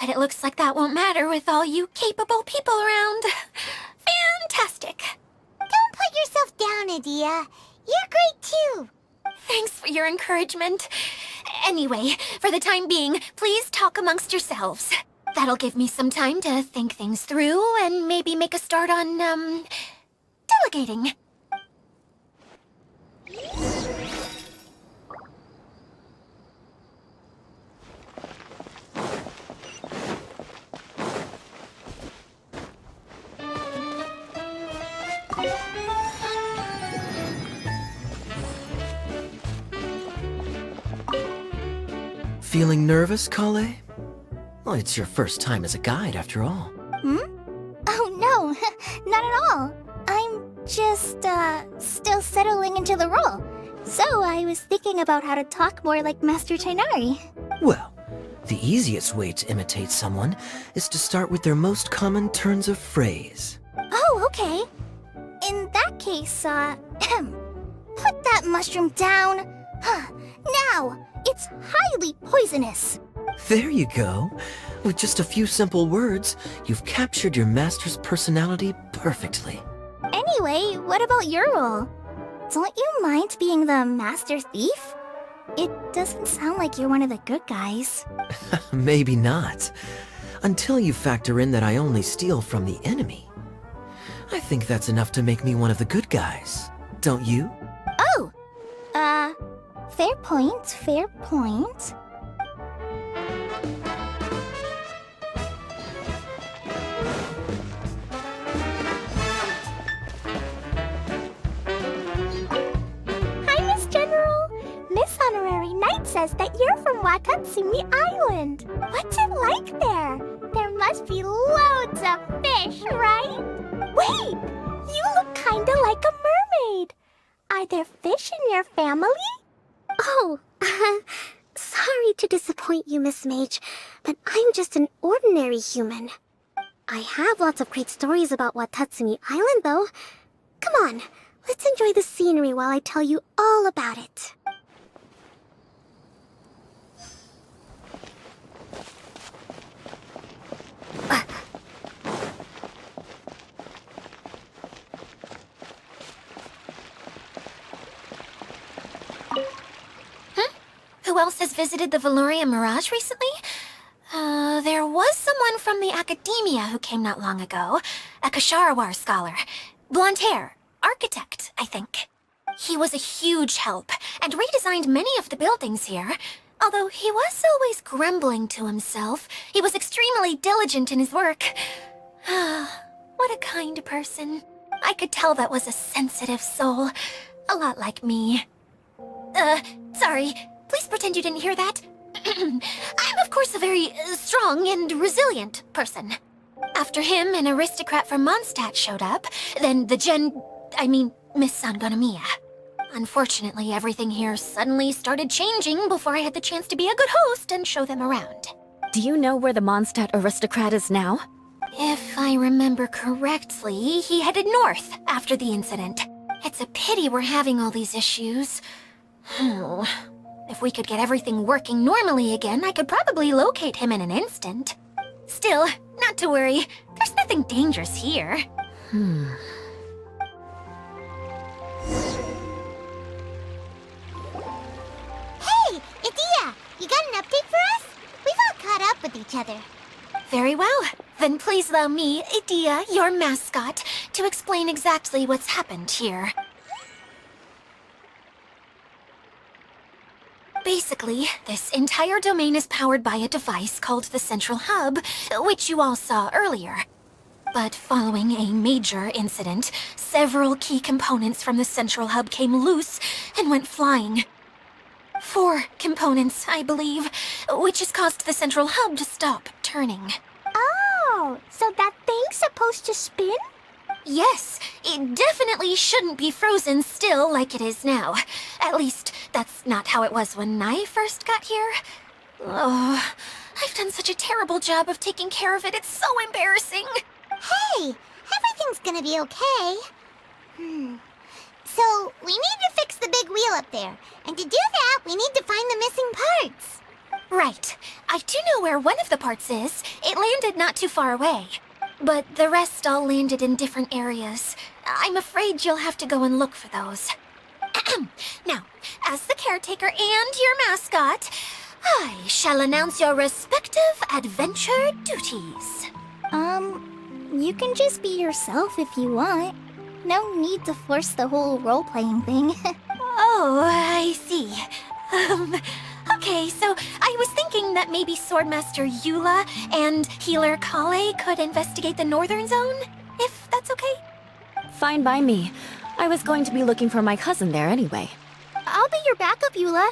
but it looks like that won't matter with all you capable people around. Fantastic. Don't put yourself down, Adia. You're great too. Thanks for your encouragement. Anyway, for the time being, please talk amongst yourselves. That'll give me some time to think things through and maybe make a start on, delegating. Feeling nervous, Kale? Well, it's your first time as a guide, after all. Oh no, not at all. I'm just, still settling into the role. So I was thinking about how to talk more like Master Tainari. Well, the easiest way to imitate someone is to start with their most common turns of phrase. Oh, okay. In that case, put that mushroom down. Now, it's highly poisonous. There you go. With just a few simple words, you've captured your master's personality perfectly. Anyway, what about your role? Don't you mind being the master thief? It doesn't sound like you're one of the good guys. Maybe not. Until you factor in that I only steal from the enemy. I think that's enough to make me one of the good guys. Don't you? Oh! Fair point, fair point. Hi, Miss General. Miss Honorary Knight says that you're from Watatsumi Island. What's it like there? There must be loads of fish, right? Wait! You look kinda like a mermaid. Are there fish in your family? Oh, sorry to disappoint you, Miss Mage, but I'm just an ordinary human. I have lots of great stories about Watatsumi Island, though. Come on, let's enjoy the scenery while I tell you all about it. Who else has visited the Veloria Mirage recently? There was someone from the academia who came not long ago. A Kasharawar scholar. Blonde hair. Architect, I think. He was a huge help, and redesigned many of the buildings here. Although he was always grumbling to himself, he was extremely diligent in his work. What a kind person. I could tell that was a sensitive soul. A lot like me. Sorry. Please pretend you didn't hear that. I'm, of course, a very strong and resilient person. After him, an aristocrat from Mondstadt showed up, then Miss Sangonomiya. Unfortunately, everything here suddenly started changing before I had the chance to be a good host and show them around. Do you know where the Mondstadt aristocrat is now? If I remember correctly, he headed north after the incident. It's a pity we're having all these issues. If we could get everything working normally again, I could probably locate him in an instant. Still, not to worry. There's nothing dangerous here. Hey, Adia, you got an update for us? We've all caught up with each other. Very well. Then please allow me, Idia, your mascot, to explain exactly what's happened here. Basically, this entire domain is powered by a device called the Central Hub, which you all saw earlier. But following a major incident, several key components from the Central Hub came loose and went flying. 4 components, I believe, which has caused the Central Hub to stop turning. Oh, so that thing's supposed to spin? Yes, it definitely shouldn't be frozen still like it is now. At least, that's not how it was when I first got here. Oh, I've done such a terrible job of taking care of it, it's so embarrassing. Hey, everything's gonna be okay. So, we need to fix the big wheel up there. And to do that, we need to find the missing parts. Right. I do know where one of the parts is. It landed not too far away. But the rest all landed in different areas. I'm afraid you'll have to go and look for those. Now, as the caretaker and your mascot, I shall announce your respective adventure duties. You can just be yourself if you want. No need to force the whole role-playing thing. Oh, I see. Okay, so I was thinking that maybe Swordmaster Eula and Healer Kale could investigate the Northern Zone, if that's okay? Fine by me. I was going to be looking for my cousin there anyway. I'll be your backup, Eula.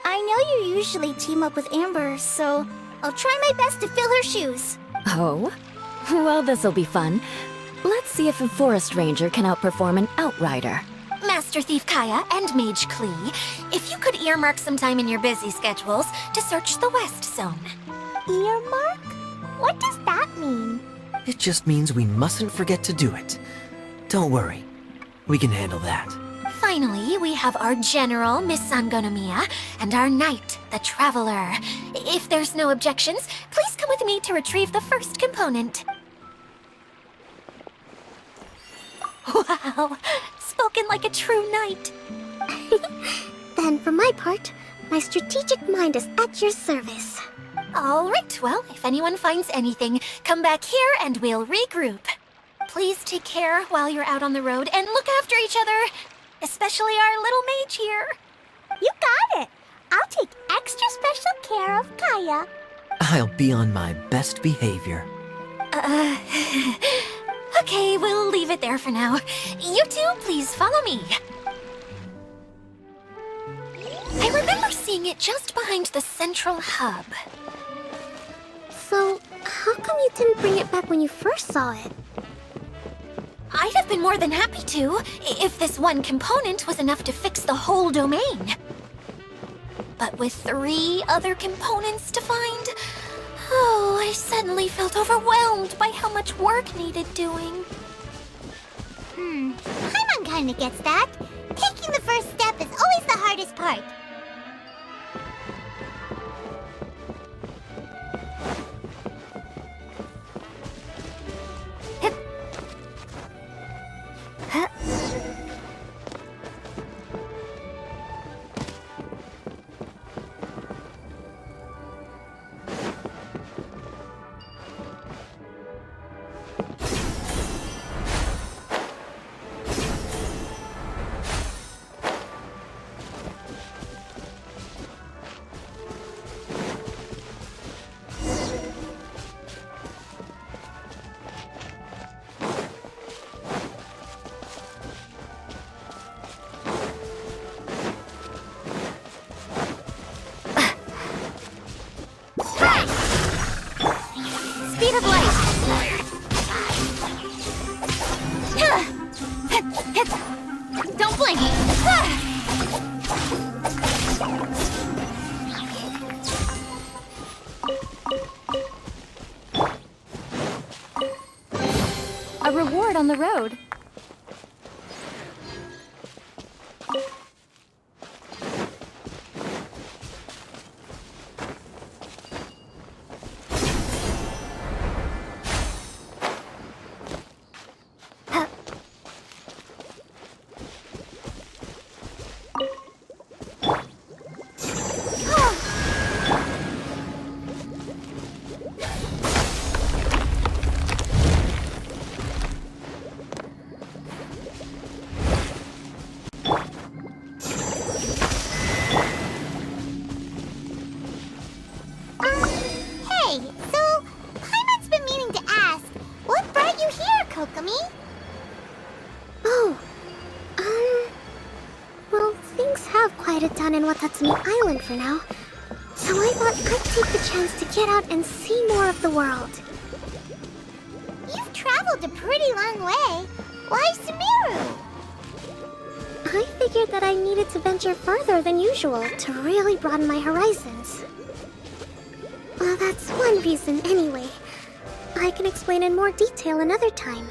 I know you usually team up with Amber, so I'll try my best to fill her shoes. Oh? Well, this'll be fun. Let's see if a forest ranger can outperform an outrider. Master Thief Kaya and Mage Klee, if you could earmark some time in your busy schedules to search the West Zone. Earmark? What does that mean? It just means we mustn't forget to do it. Don't worry. We can handle that. Finally, we have our General, Miss Sangonomiya, and our Knight, the Traveler. If there's no objections, please come with me to retrieve the first component. Wow, spoken like a true knight. Then, for my part, my strategic mind is at your service. All right, well, if anyone finds anything, come back here and we'll regroup. Please take care while you're out on the road and look after each other, especially our little mage here. You got it. I'll take extra special care of Kaya. I'll be on my best behavior. Okay, we'll leave it there for now. You two, please follow me. I remember seeing it just behind the Central Hub. So, how come you didn't bring it back when you first saw it? I'd have been more than happy to, if this one component was enough to fix the whole domain. But with 3 other components to find, oh, I suddenly felt overwhelmed by how much work needed doing. Paimon kinda gets that. Taking the first step is always the hardest part. Speed of light! Don't blink! A reward on the road. have quieted down in Watatsumi Island for now, so I thought I'd take the chance to get out and see more of the world. You've traveled a pretty long way. Why Sumeru? I figured that I needed to venture further than usual to really broaden my horizons. Well, that's one reason anyway. I can explain in more detail another time.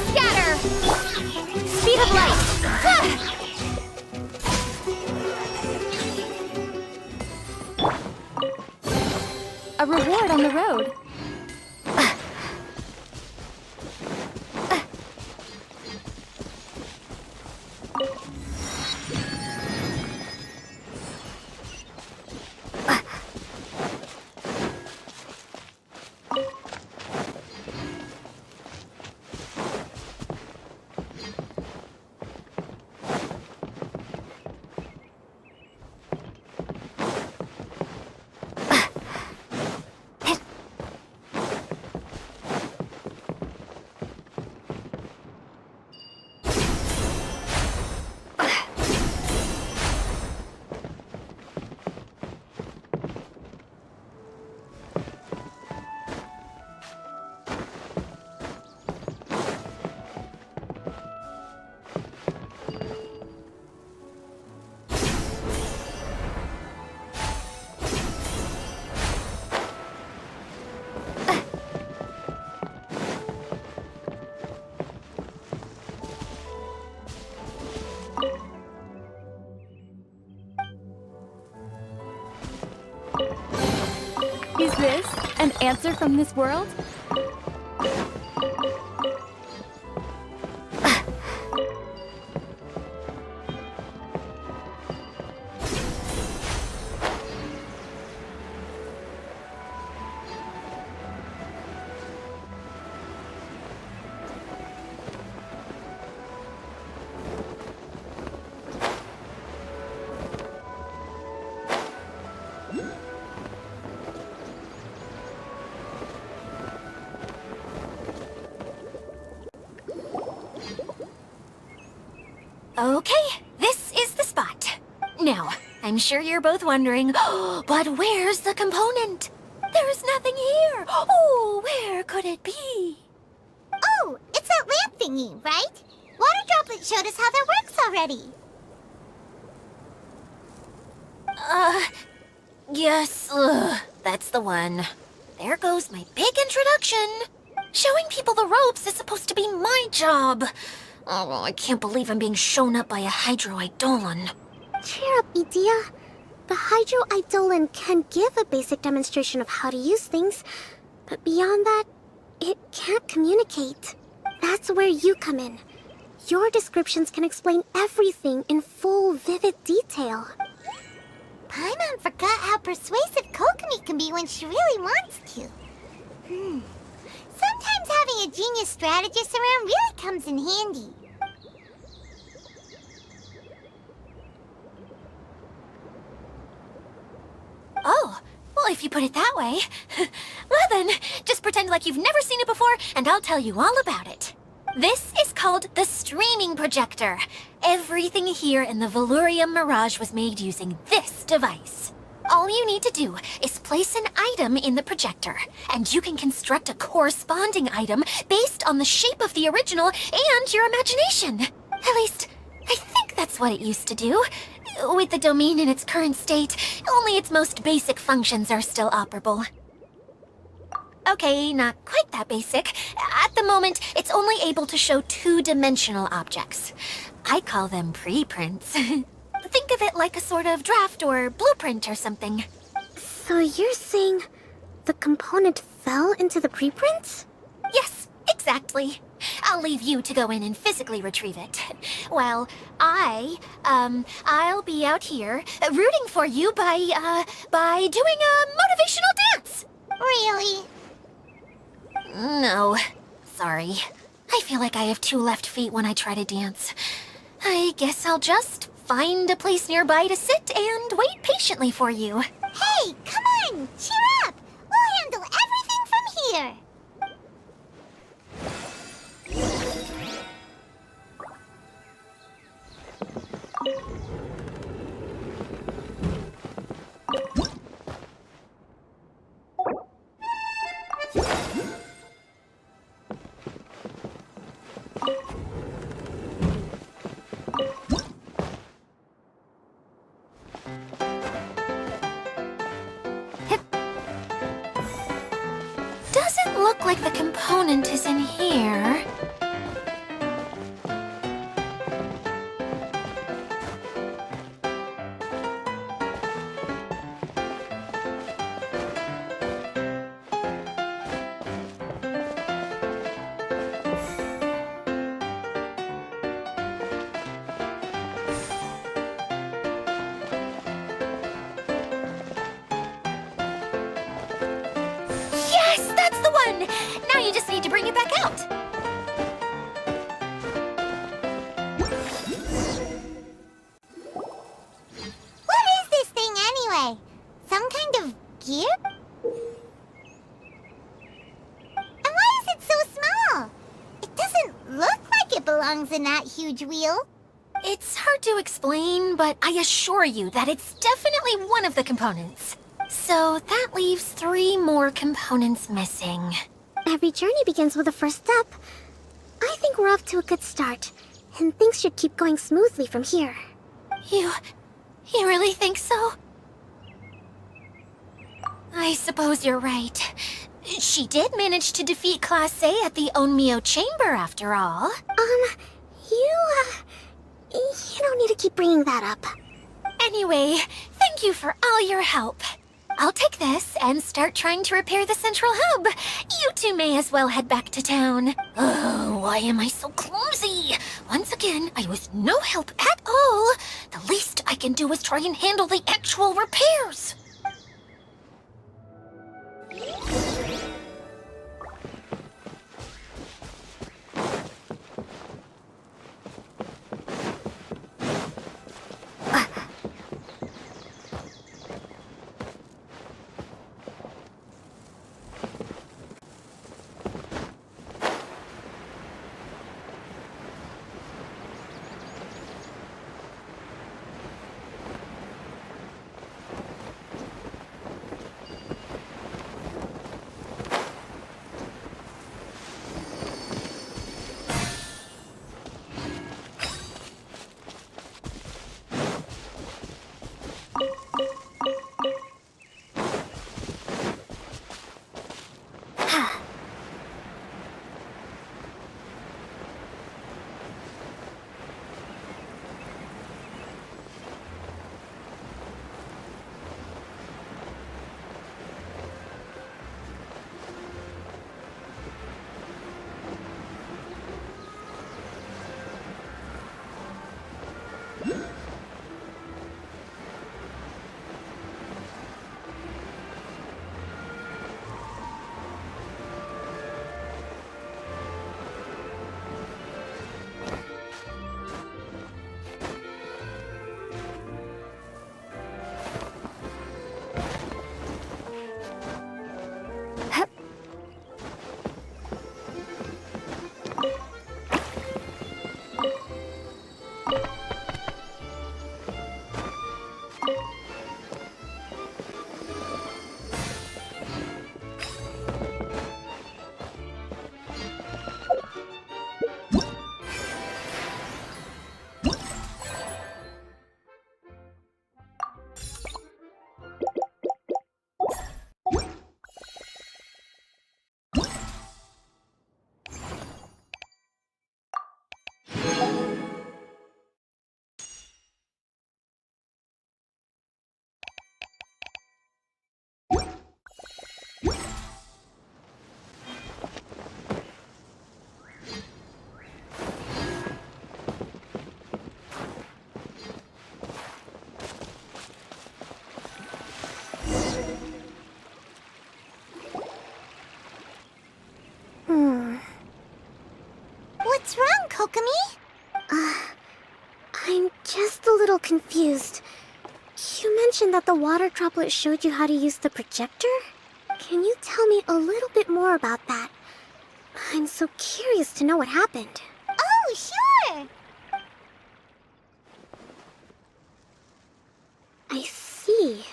Scatter! Speed of light! A reward on the road. Is this an answer from this world? Okay, this is the spot. Now, I'm sure you're both wondering, but where's the component? There's nothing here. Oh, where could it be? Oh, it's that lamp thingy, right? Water Droplet showed us how that works already. Yes, that's the one. There goes my big introduction. Showing people the ropes is supposed to be my job. Oh, I can't believe I'm being shown up by a Hydro-Eidolon. Cheer up, Edea. The Hydro-Eidolon can give a basic demonstration of how to use things, but beyond that, it can't communicate. That's where you come in. Your descriptions can explain everything in full, vivid detail. Paimon forgot how persuasive Kokomi can be when she really wants to. Sometimes having a genius strategist around really comes in handy. Oh, well, if you put it that way. Well then, just pretend like you've never seen it before, and I'll tell you all about it. This is called the streaming projector. Everything here in the Valurium Mirage was made using this device. All you need to do is place an item in the projector, and you can construct a corresponding item based on the shape of the original and your imagination. At least, That's what it used to do. With the domain in its current state, only its most basic functions are still operable. Okay, not quite that basic. At the moment, it's only able to show two-dimensional objects. I call them preprints. Think of it like a sort of draft or blueprint or something. So you're saying the component fell into the preprints? Yes, exactly. I'll leave you to go in and physically retrieve it. Well, I'll be out here rooting for you by doing a motivational dance. Really? No, sorry. I feel like I have two left feet when I try to dance. I guess I'll just find a place nearby to sit and wait patiently for you. Hey, come on! Cheer up! We'll handle everything from here! Doesn't look like the component is in here. Yes, that's the one! Now you just need to bring it back out. What is this thing anyway? Some kind of gear? And why is it so small? It doesn't look like it belongs in that huge wheel. It's hard to explain, but I assure you that it's definitely one of the components. So that leaves 3 more components missing. Every journey begins with a first step. I think we're off to a good start, and things should keep going smoothly from here. You really think so? I suppose you're right. She did manage to defeat Class A at the Onmyo Chamber after all. You don't need to keep bringing that up. Anyway, thank you for all your help. I'll take this and start trying to repair the central hub. You two may as well head back to town. Oh, why am I so clumsy? Once again, I was no help at all. The least I can do is try and handle the actual repairs. Kokomi? I'm just a little confused. You mentioned that the water droplet showed you how to use the projector? Can you tell me a little bit more about that? I'm so curious to know what happened. Oh, sure! I see.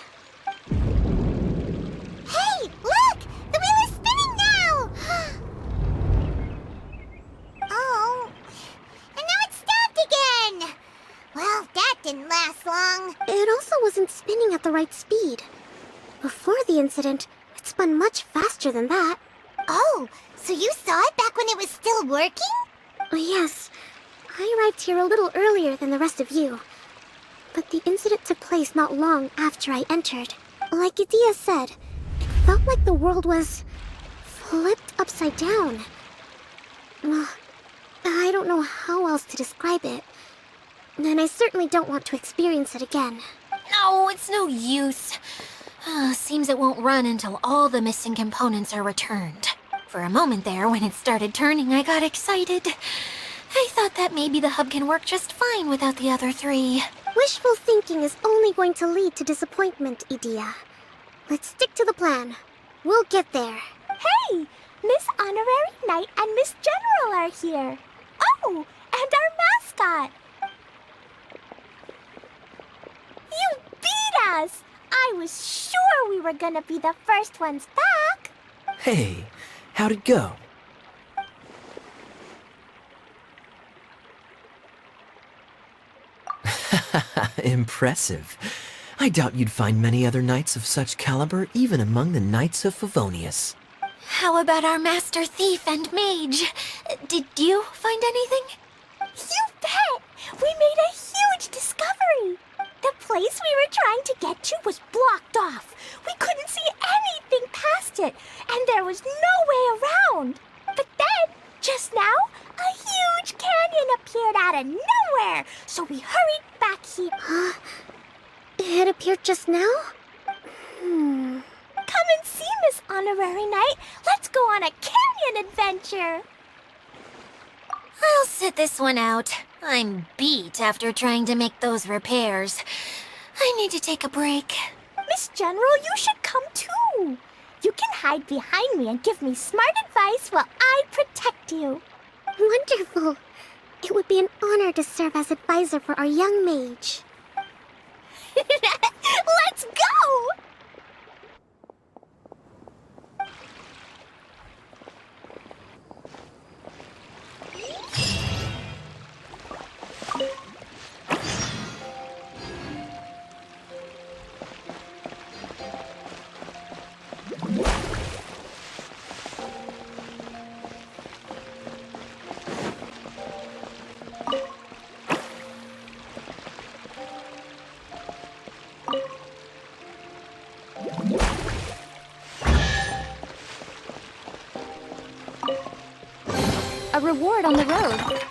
Hey, look! The wheel is spinning now! Oh, and now it's stopped again! Well, that didn't last long. It also wasn't spinning at the right speed. Before the incident, it spun much faster than that. Oh, so you saw it back when it was still working? Yes, I arrived here a little earlier than the rest of you. But the incident took place not long after I entered. Like Idia said, it felt like the world was flipped upside down. Well, I don't know how else to describe it. And I certainly don't want to experience it again. No, it's no use. Seems it won't run until all the missing components are returned. For a moment there, when it started turning, I got excited. I thought that maybe the hub can work just fine without the other three. Wishful thinking is only going to lead to disappointment, Idia. Let's stick to the plan. We'll get there. Hey! Miss Honorary Knight and Miss General are here. Oh, and our mascot. You beat us! I was sure we were gonna be the first ones back. Hey, how'd it go? Impressive. I doubt you'd find many other knights of such caliber even among the Knights of Favonius. How about our master thief and mage? Did you find anything? You bet! We made a huge discovery! The place we were trying to get to was blocked off. We couldn't see anything past it, and there was no way around. But then, just now, a huge canyon appeared out of nowhere, so we hurried back here. It appeared just now? Come and see, Miss Honorary Knight. Let's go on a canyon adventure. I'll sit this one out. I'm beat after trying to make those repairs. I need to take a break. Miss General, you should come too. You can hide behind me and give me smart advice while I protect you. Wonderful. It would be an honor to serve as advisor for our young mage. Let's go! A reward on the road.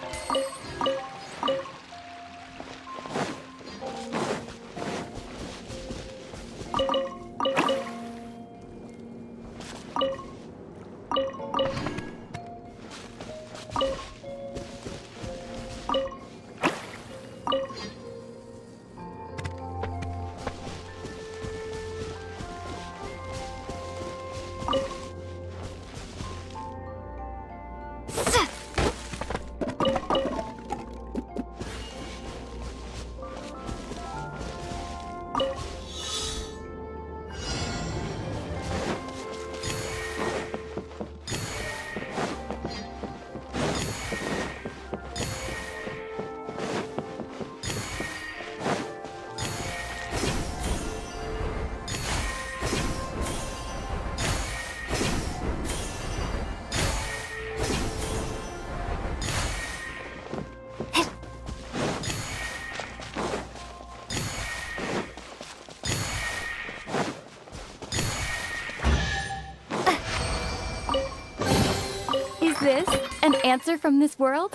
Is this an answer from this world?